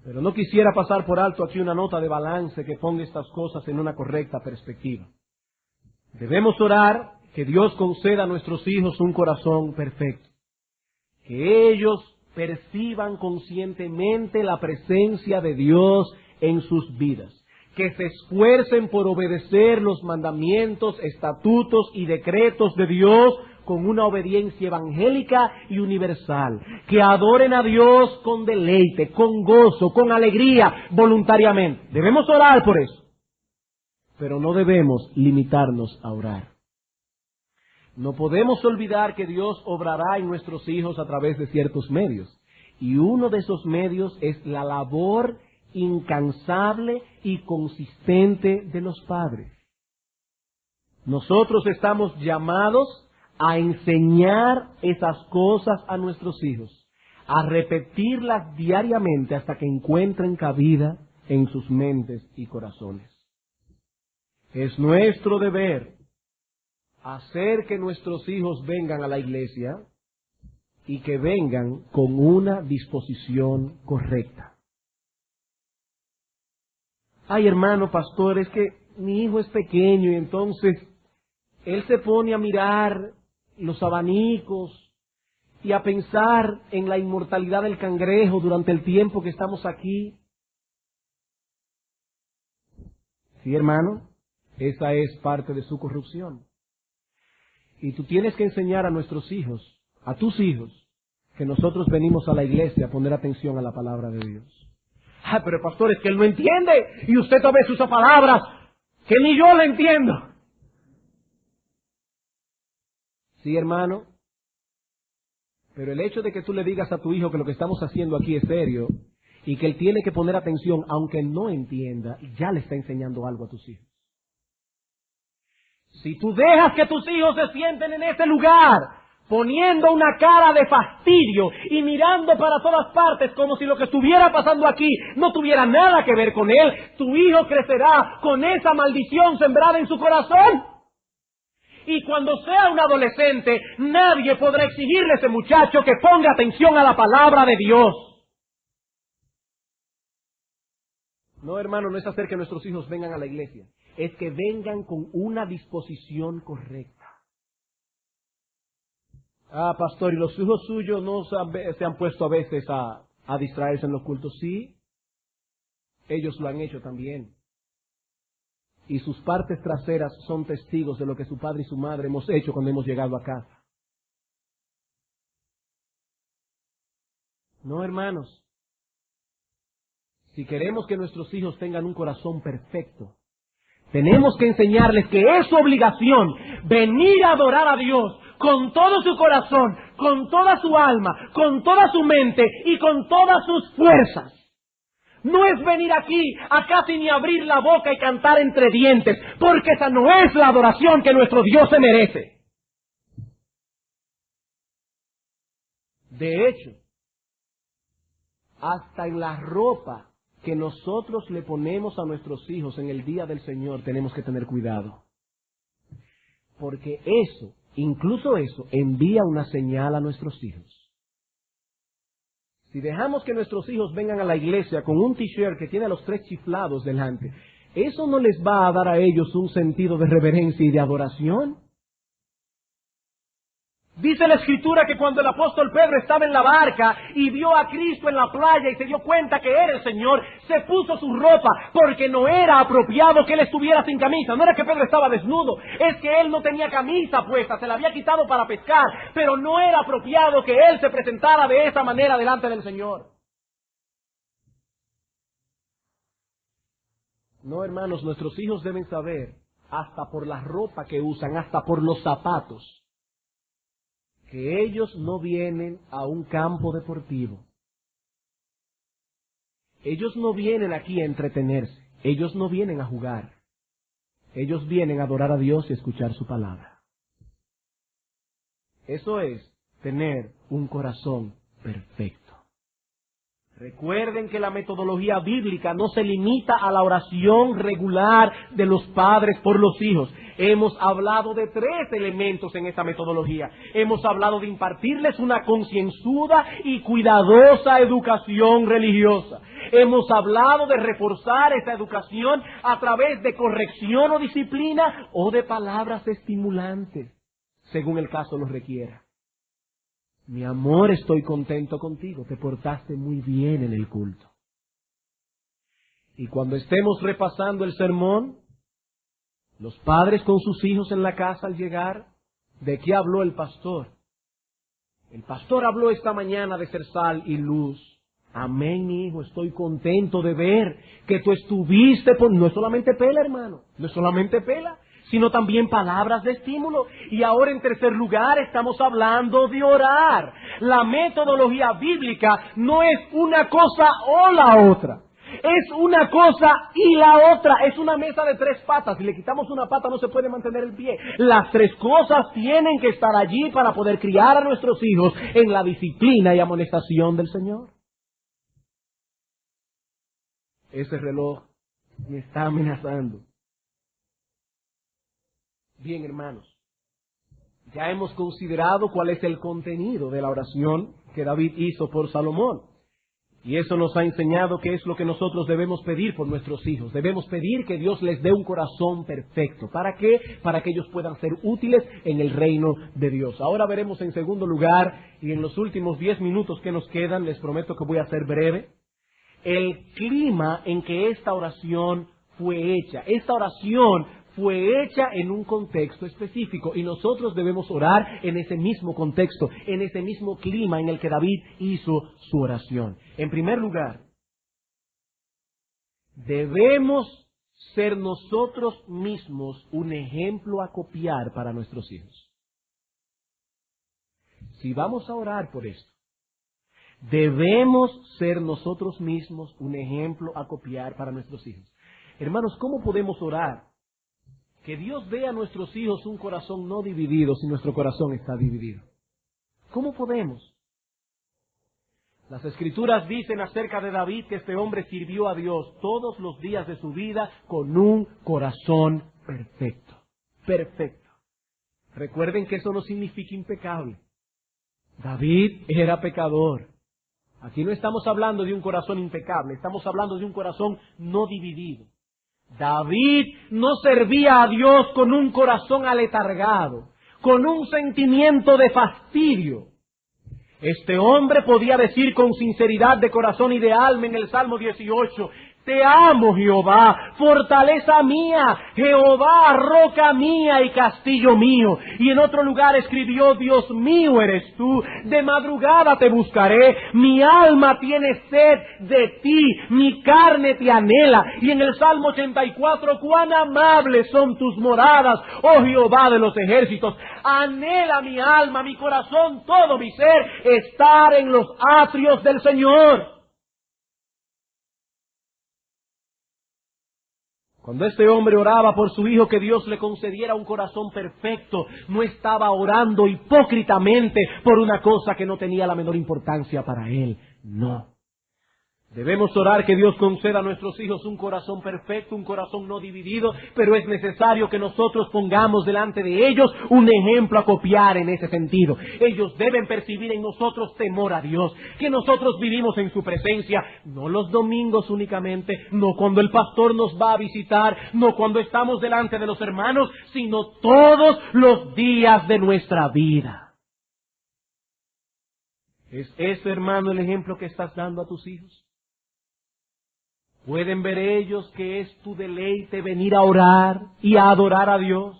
Pero no quisiera pasar por alto aquí una nota de balance que ponga estas cosas en una correcta perspectiva. Debemos orar que Dios conceda a nuestros hijos un corazón perfecto, que ellos perciban conscientemente la presencia de Dios en sus vidas, que se esfuercen por obedecer los mandamientos, estatutos y decretos de Dios con una obediencia evangélica y universal, que adoren a Dios con deleite, con gozo, con alegría, voluntariamente. Debemos orar por eso, pero no debemos limitarnos a orar. No podemos olvidar que Dios obrará en nuestros hijos a través de ciertos medios, y uno de esos medios es la labor incansable y consistente de los padres. Nosotros estamos llamados a enseñar esas cosas a nuestros hijos, a repetirlas diariamente hasta que encuentren cabida en sus mentes y corazones. Es nuestro deber hacer que nuestros hijos vengan a la iglesia y que vengan con una disposición correcta. Ay, hermano pastor, es que mi hijo es pequeño y entonces él se pone a mirar los abanicos y a pensar en la inmortalidad del cangrejo durante el tiempo que estamos aquí. Sí, hermano, esa es parte de su corrupción. Y tú tienes que enseñar a nuestros hijos, a tus hijos, que nosotros venimos a la iglesia a poner atención a la palabra de Dios. Ah, pero pastor, es que él no entiende, y usted tal vez usa palabras que ni yo le entiendo. Sí, hermano, pero el hecho de que tú le digas a tu hijo que lo que estamos haciendo aquí es serio, y que él tiene que poner atención, aunque no entienda, ya le está enseñando algo a tus hijos. Si tú dejas que tus hijos se sienten en ese lugar, poniendo una cara de fastidio y mirando para todas partes como si lo que estuviera pasando aquí no tuviera nada que ver con él, tu hijo crecerá con esa maldición sembrada en su corazón. Y cuando sea un adolescente, nadie podrá exigirle a ese muchacho que ponga atención a la palabra de Dios. No, hermano, no es hacer que nuestros hijos vengan a la iglesia, es que vengan con una disposición correcta. Ah, pastor, ¿y los hijos suyos no se han puesto a veces a distraerse en los cultos? Sí, ellos lo han hecho también. Y sus partes traseras son testigos de lo que su padre y su madre hemos hecho cuando hemos llegado a casa. No, hermanos. Si queremos que nuestros hijos tengan un corazón perfecto, tenemos que enseñarles que es su obligación venir a adorar a Dios con todo su corazón, con toda su alma, con toda su mente y con todas sus fuerzas. No es venir aquí a casi ni abrir la boca y cantar entre dientes, porque esa no es la adoración que nuestro Dios se merece. De hecho, hasta en la ropa que nosotros le ponemos a nuestros hijos en el día del Señor tenemos que tener cuidado. Porque eso, incluso eso, envía una señal a nuestros hijos. Si dejamos que nuestros hijos vengan a la iglesia con un t-shirt que tiene los 3 chiflados delante, ¿eso no les va a dar a ellos un sentido de reverencia y de adoración? Dice la Escritura que cuando el apóstol Pedro estaba en la barca y vio a Cristo en la playa y se dio cuenta que era el Señor, se puso su ropa porque no era apropiado que él estuviera sin camisa. No era que Pedro estaba desnudo, es que él no tenía camisa puesta, se la había quitado para pescar, pero no era apropiado que él se presentara de esa manera delante del Señor. No, hermanos, nuestros hijos deben saber, hasta por la ropa que usan, hasta por los zapatos, que ellos no vienen a un campo deportivo. Ellos no vienen aquí a entretenerse. Ellos no vienen a jugar. Ellos vienen a adorar a Dios y escuchar su palabra. Eso es tener un corazón perfecto. Recuerden que la metodología bíblica no se limita a la oración regular de los padres por los hijos. Hemos hablado de 3 elementos en esta metodología. Hemos hablado de impartirles una concienzuda y cuidadosa educación religiosa. Hemos hablado de reforzar esta educación a través de corrección o disciplina o de palabras estimulantes, según el caso lo requiera. Mi amor, estoy contento contigo, te portaste muy bien en el culto. Y cuando estemos repasando el sermón, los padres con sus hijos en la casa al llegar, ¿de qué habló el pastor? El pastor habló esta mañana de ser sal y luz. Amén, mi hijo, estoy contento de ver que tú estuviste por... No es solamente pela, hermano, no es solamente pela, sino también palabras de estímulo. Y ahora, en tercer lugar, estamos hablando de orar. La metodología bíblica no es una cosa o la otra. Es una cosa y la otra. Es una mesa de 3 patas. Si le quitamos una pata no se puede mantener el pie. Las 3 cosas tienen que estar allí para poder criar a nuestros hijos en la disciplina y amonestación del Señor. Ese reloj me está amenazando. Bien, hermanos, ya hemos considerado cuál es el contenido de la oración que David hizo por Salomón. Y eso nos ha enseñado qué es lo que nosotros debemos pedir por nuestros hijos. Debemos pedir que Dios les dé un corazón perfecto. ¿Para qué? Para que ellos puedan ser útiles en el reino de Dios. Ahora veremos en segundo lugar, y en los últimos 10 minutos que nos quedan, les prometo que voy a ser breve, el clima en que esta oración fue hecha. Esta oración fue hecha en un contexto específico y nosotros debemos orar en ese mismo contexto, en ese mismo clima en el que David hizo su oración. En primer lugar, debemos ser nosotros mismos un ejemplo a copiar para nuestros hijos. Si vamos a orar por esto, debemos ser nosotros mismos un ejemplo a copiar para nuestros hijos. Hermanos, ¿cómo podemos orar que Dios dé a nuestros hijos un corazón no dividido si nuestro corazón está dividido? ¿Cómo podemos? Las Escrituras dicen acerca de David que este hombre sirvió a Dios todos los días de su vida con un corazón perfecto. Perfecto. Recuerden que eso no significa impecable. David era pecador. Aquí no estamos hablando de un corazón impecable, estamos hablando de un corazón no dividido. David no servía a Dios con un corazón aletargado, con un sentimiento de fastidio. Este hombre podía decir con sinceridad de corazón y de alma en el Salmo 18, te amo, Jehová, fortaleza mía, Jehová, roca mía y castillo mío. Y en otro lugar escribió, Dios mío eres tú, de madrugada te buscaré, mi alma tiene sed de ti, mi carne te anhela. Y en el Salmo 84, cuán amables son tus moradas, oh Jehová de los ejércitos. Anhela mi alma, mi corazón, todo mi ser, estar en los atrios del Señor. Cuando este hombre oraba por su hijo que Dios le concediera un corazón perfecto, no estaba orando hipócritamente por una cosa que no tenía la menor importancia para él. No. Debemos orar que Dios conceda a nuestros hijos un corazón perfecto, un corazón no dividido, pero es necesario que nosotros pongamos delante de ellos un ejemplo a copiar en ese sentido. Ellos deben percibir en nosotros temor a Dios, que nosotros vivimos en su presencia, no los domingos únicamente, no cuando el pastor nos va a visitar, no cuando estamos delante de los hermanos, sino todos los días de nuestra vida. ¿Es ese, hermano, el ejemplo que estás dando a tus hijos? ¿Pueden ver ellos que es tu deleite venir a orar y a adorar a Dios?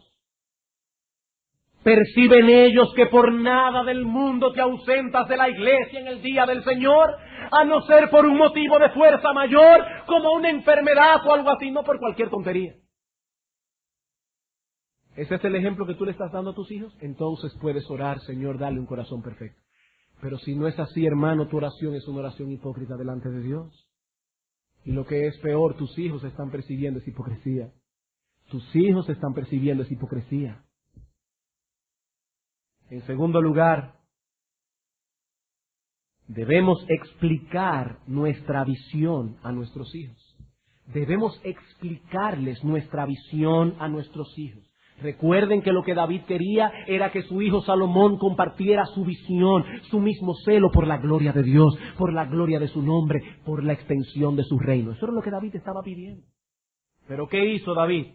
¿Perciben ellos que por nada del mundo te ausentas de la iglesia en el día del Señor? a no ser por un motivo de fuerza mayor, como una enfermedad o algo así, no por cualquier tontería. ¿Ese es el ejemplo que tú le estás dando a tus hijos? Entonces puedes orar, Señor, dale un corazón perfecto. Pero si no es así, hermano, tu oración es una oración hipócrita delante de Dios. Y lo que es peor, tus hijos están percibiendo esa hipocresía. Tus hijos están percibiendo esa hipocresía. En segundo lugar, debemos explicar nuestra visión a nuestros hijos. Debemos explicarles nuestra visión a nuestros hijos. Recuerden que lo que David quería era que su hijo Salomón compartiera su visión, su mismo celo por la gloria de Dios, por la gloria de su nombre, por la extensión de su reino. Eso era lo que David estaba pidiendo. ¿Pero qué hizo David?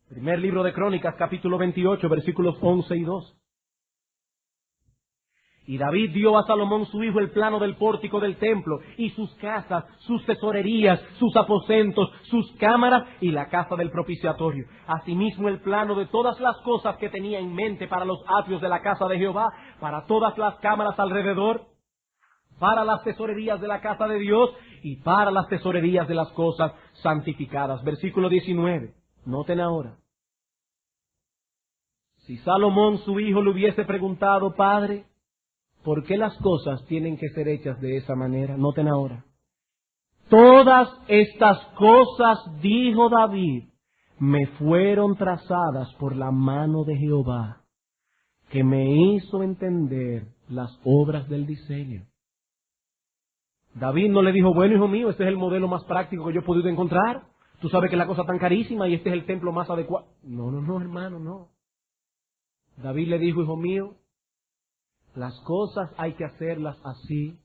Primer libro de Crónicas, capítulo 28, versículos 11 y 12. Y David dio a Salomón su hijo el plano del pórtico del templo, y sus casas, sus tesorerías, sus aposentos, sus cámaras y la casa del propiciatorio. Asimismo el plano de todas las cosas que tenía en mente para los atrios de la casa de Jehová, para todas las cámaras alrededor, para las tesorerías de la casa de Dios y para las tesorerías de las cosas santificadas. Versículo 19. Noten ahora. Si Salomón su hijo le hubiese preguntado, Padre, ¿por qué las cosas tienen que ser hechas de esa manera? Noten ahora. Todas estas cosas, dijo David, me fueron trazadas por la mano de Jehová, que me hizo entender las obras del diseño. David no le dijo, bueno, hijo mío, este es el modelo más práctico que yo he podido encontrar. Tú sabes que la cosa es tan carísima y este es el templo más adecuado. No, hermano, no. David le dijo, hijo mío, las cosas hay que hacerlas así,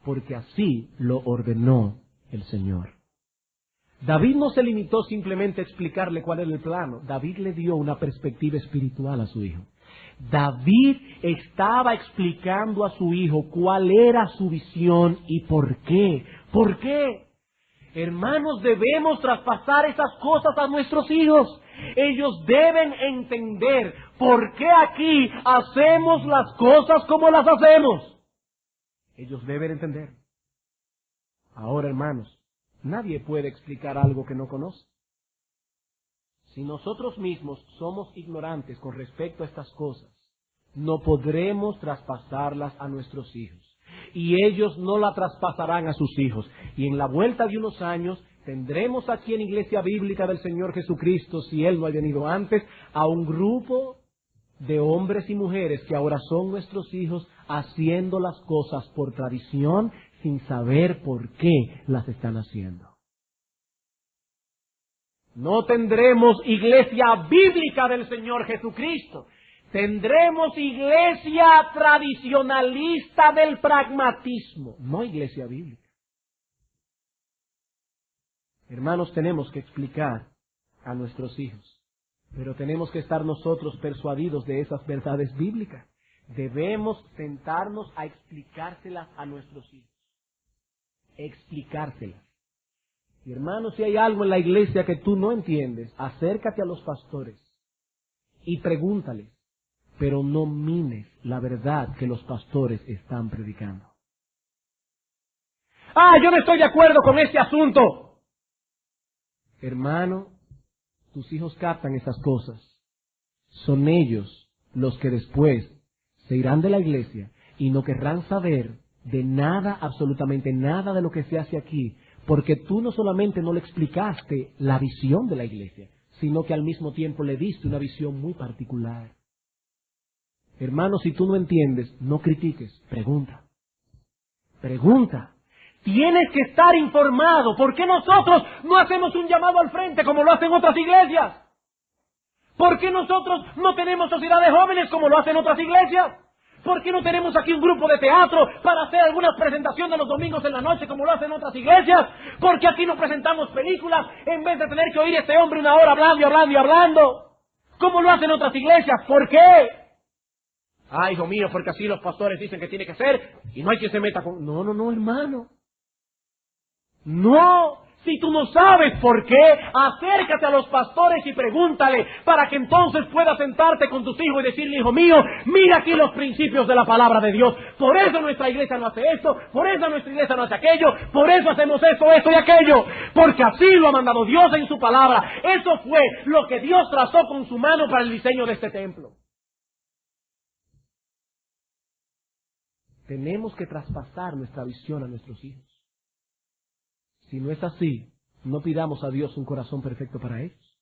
porque así lo ordenó el Señor. David no se limitó simplemente a explicarle cuál era el plano. David le dio una perspectiva espiritual a su hijo. David estaba explicando a su hijo cuál era su visión y por qué. ¿Por qué? Hermanos, debemos traspasar esas cosas a nuestros hijos. Ellos deben entender por qué aquí hacemos las cosas como las hacemos. Ellos deben entender. Ahora, hermanos, nadie puede explicar algo que no conoce. Si nosotros mismos somos ignorantes con respecto a estas cosas, no podremos traspasarlas a nuestros hijos. Y ellos no la traspasarán a sus hijos. Y en la vuelta de unos años tendremos aquí en Iglesia Bíblica del Señor Jesucristo, si Él no ha venido antes, a un grupo de hombres y mujeres que ahora son nuestros hijos, haciendo las cosas por tradición, sin saber por qué las están haciendo. No tendremos iglesia bíblica del Señor Jesucristo. Tendremos iglesia tradicionalista del pragmatismo, no iglesia bíblica. Hermanos, tenemos que explicar a nuestros hijos, pero tenemos que estar nosotros persuadidos de esas verdades bíblicas. Debemos sentarnos a explicárselas a nuestros hijos. Explicárselas. Y hermanos, si hay algo en la iglesia que tú no entiendes, acércate a los pastores y pregúntales, pero no mines la verdad que los pastores están predicando. Yo no estoy de acuerdo con este asunto. Hermano, tus hijos captan esas cosas. Son ellos los que después se irán de la iglesia y no querrán saber de nada, absolutamente nada de lo que se hace aquí, porque tú no solamente no le explicaste la visión de la iglesia, sino que al mismo tiempo le diste una visión muy particular. Hermano, si tú no entiendes, no critiques, pregunta. Pregunta. Tienes que estar informado. ¿Por qué nosotros no hacemos un llamado al frente como lo hacen otras iglesias? ¿Por qué nosotros no tenemos sociedad de jóvenes como lo hacen otras iglesias? ¿Por qué no tenemos aquí un grupo de teatro para hacer algunas presentaciones los domingos en la noche como lo hacen otras iglesias? ¿Por qué aquí no presentamos películas en vez de tener que oír a este hombre una hora hablando? ¿Cómo lo hacen otras iglesias? ¿Por qué? Hijo mío, porque así los pastores dicen que tiene que ser y no hay quien se meta con... No, hermano. No, Si tú no sabes por qué, acércate a los pastores y pregúntale para que entonces puedas sentarte con tus hijos y decirle: hijo mío, mira aquí los principios de la palabra de Dios. Por eso nuestra iglesia no hace esto, por eso nuestra iglesia no hace aquello, por eso hacemos esto, esto y aquello. Porque así lo ha mandado Dios en su palabra. Eso fue lo que Dios trazó con su mano para el diseño de este templo. Tenemos que traspasar nuestra visión a nuestros hijos. Si no es así, no pidamos a Dios un corazón perfecto para ellos.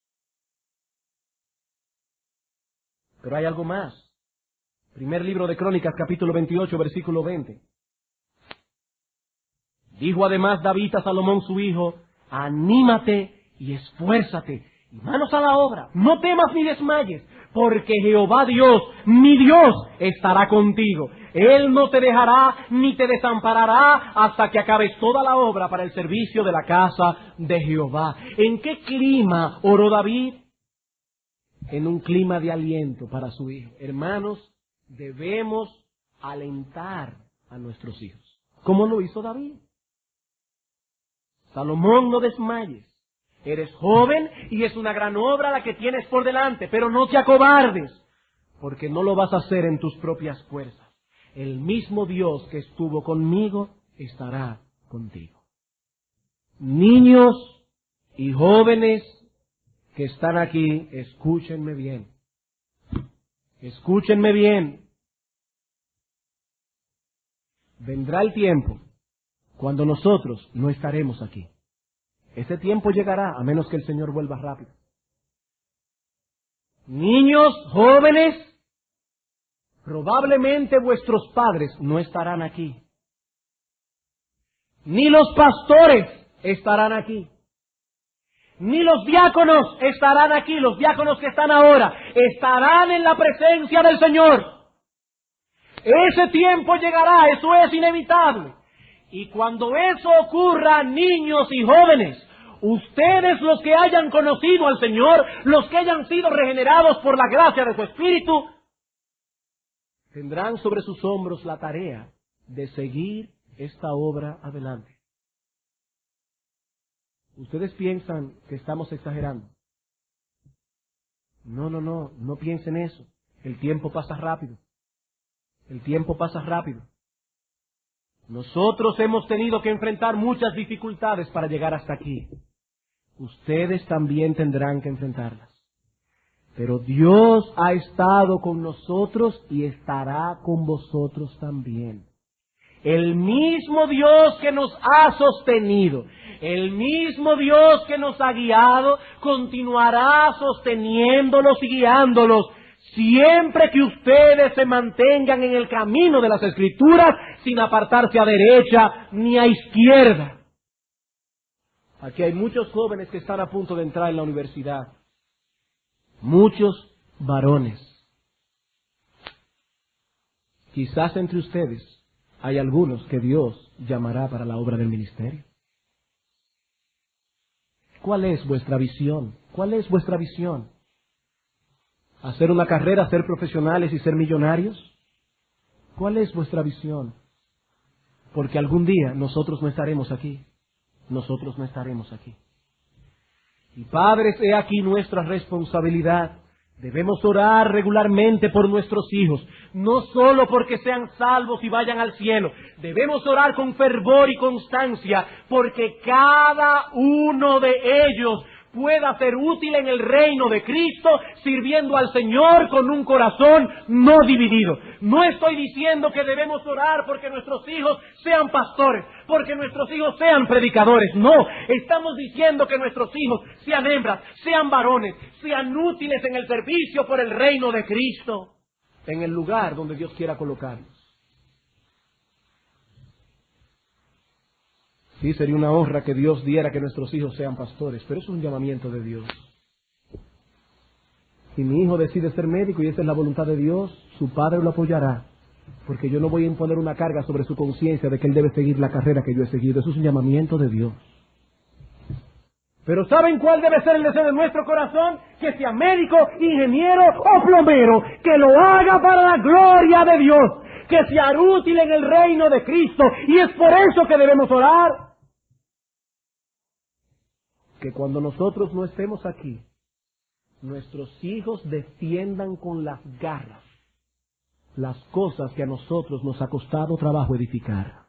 Pero hay algo más. Primer libro de Crónicas, capítulo 28, versículo 20. Dijo además David a Salomón su hijo: anímate y esfuérzate, y manos a la obra. No temas ni desmayes, porque Jehová Dios, mi Dios, estará contigo. Él no te dejará ni te desamparará hasta que acabes toda la obra para el servicio de la casa de Jehová. ¿En qué clima oró David? En un clima de aliento para su hijo. Hermanos, debemos alentar a nuestros hijos, como lo hizo David. Salomón, no desmayes. Eres joven y es una gran obra la que tienes por delante, pero no te acobardes, porque no lo vas a hacer en tus propias fuerzas. El mismo Dios que estuvo conmigo estará contigo. Niños y jóvenes que están aquí, escúchenme bien. Escúchenme bien. Vendrá el tiempo cuando nosotros no estaremos aquí. Ese tiempo llegará a menos que el Señor vuelva rápido. Niños, jóvenes, probablemente vuestros padres no estarán aquí. Ni los pastores estarán aquí. Ni los diáconos estarán aquí. Los diáconos que están ahora estarán en la presencia del Señor. Ese tiempo llegará, eso es inevitable. Y cuando eso ocurra, niños y jóvenes, ustedes los que hayan conocido al Señor, los que hayan sido regenerados por la gracia de su Espíritu, tendrán sobre sus hombros la tarea de seguir esta obra adelante. ¿Ustedes piensan que estamos exagerando? No piensen eso. El tiempo pasa rápido. El tiempo pasa rápido. Nosotros hemos tenido que enfrentar muchas dificultades para llegar hasta aquí. Ustedes también tendrán que enfrentarlas. Pero Dios ha estado con nosotros y estará con vosotros también. El mismo Dios que nos ha sostenido, el mismo Dios que nos ha guiado, continuará sosteniéndolos y guiándolos, siempre que ustedes se mantengan en el camino de las Escrituras, sin apartarse a derecha ni a izquierda. Aquí hay muchos jóvenes que están a punto de entrar en la universidad. Muchos varones. Quizás entre ustedes hay algunos que Dios llamará para la obra del ministerio. ¿Cuál es vuestra visión? ¿Cuál es vuestra visión? ¿Hacer una carrera, ser profesionales y ser millonarios? ¿Cuál es vuestra visión? Porque algún día nosotros no estaremos aquí. Nosotros no estaremos aquí. Y padres, he aquí nuestra responsabilidad. Debemos orar regularmente por nuestros hijos, no solo porque sean salvos y vayan al cielo. Debemos orar con fervor y constancia porque cada uno de ellos pueda ser útil en el reino de Cristo, sirviendo al Señor con un corazón no dividido. No estoy diciendo que debemos orar porque nuestros hijos sean pastores, porque nuestros hijos sean predicadores. No, estamos diciendo que nuestros hijos sean hembras, sean varones, sean útiles en el servicio por el reino de Cristo, en el lugar donde Dios quiera colocarlos. Sí, sería una honra que Dios diera que nuestros hijos sean pastores, pero es un llamamiento de Dios. Si mi hijo decide ser médico y esa es la voluntad de Dios, su padre lo apoyará, porque yo no voy a imponer una carga sobre su conciencia de que él debe seguir la carrera que yo he seguido. Eso es un llamamiento de Dios. Pero ¿saben cuál debe ser el deseo de nuestro corazón? Que sea médico, ingeniero o plomero, que lo haga para la gloria de Dios, que sea útil en el reino de Cristo, y es por eso que debemos orar. que cuando nosotros no estemos aquí, nuestros hijos defiendan con las garras las cosas que a nosotros nos ha costado trabajo edificar.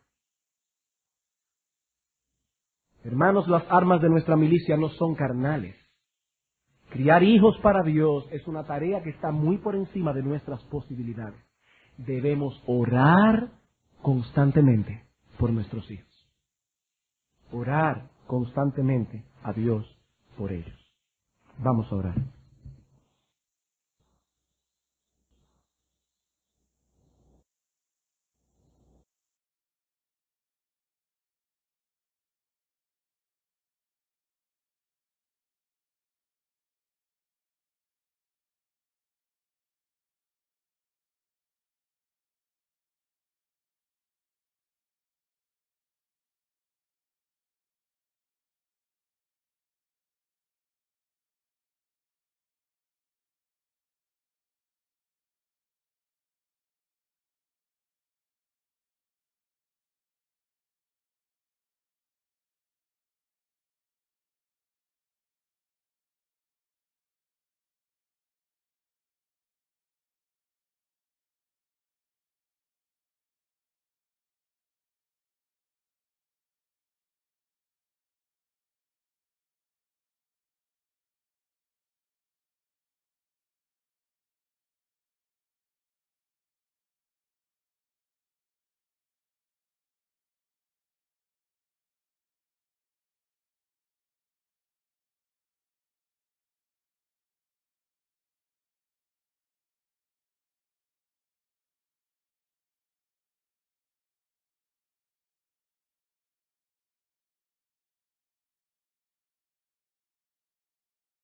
Hermanos, las armas de nuestra milicia no son carnales. Criar hijos para Dios es una tarea que está muy por encima de nuestras posibilidades. Debemos orar constantemente por nuestros hijos. Orar constantemente a Dios por ellos. Vamos a orar.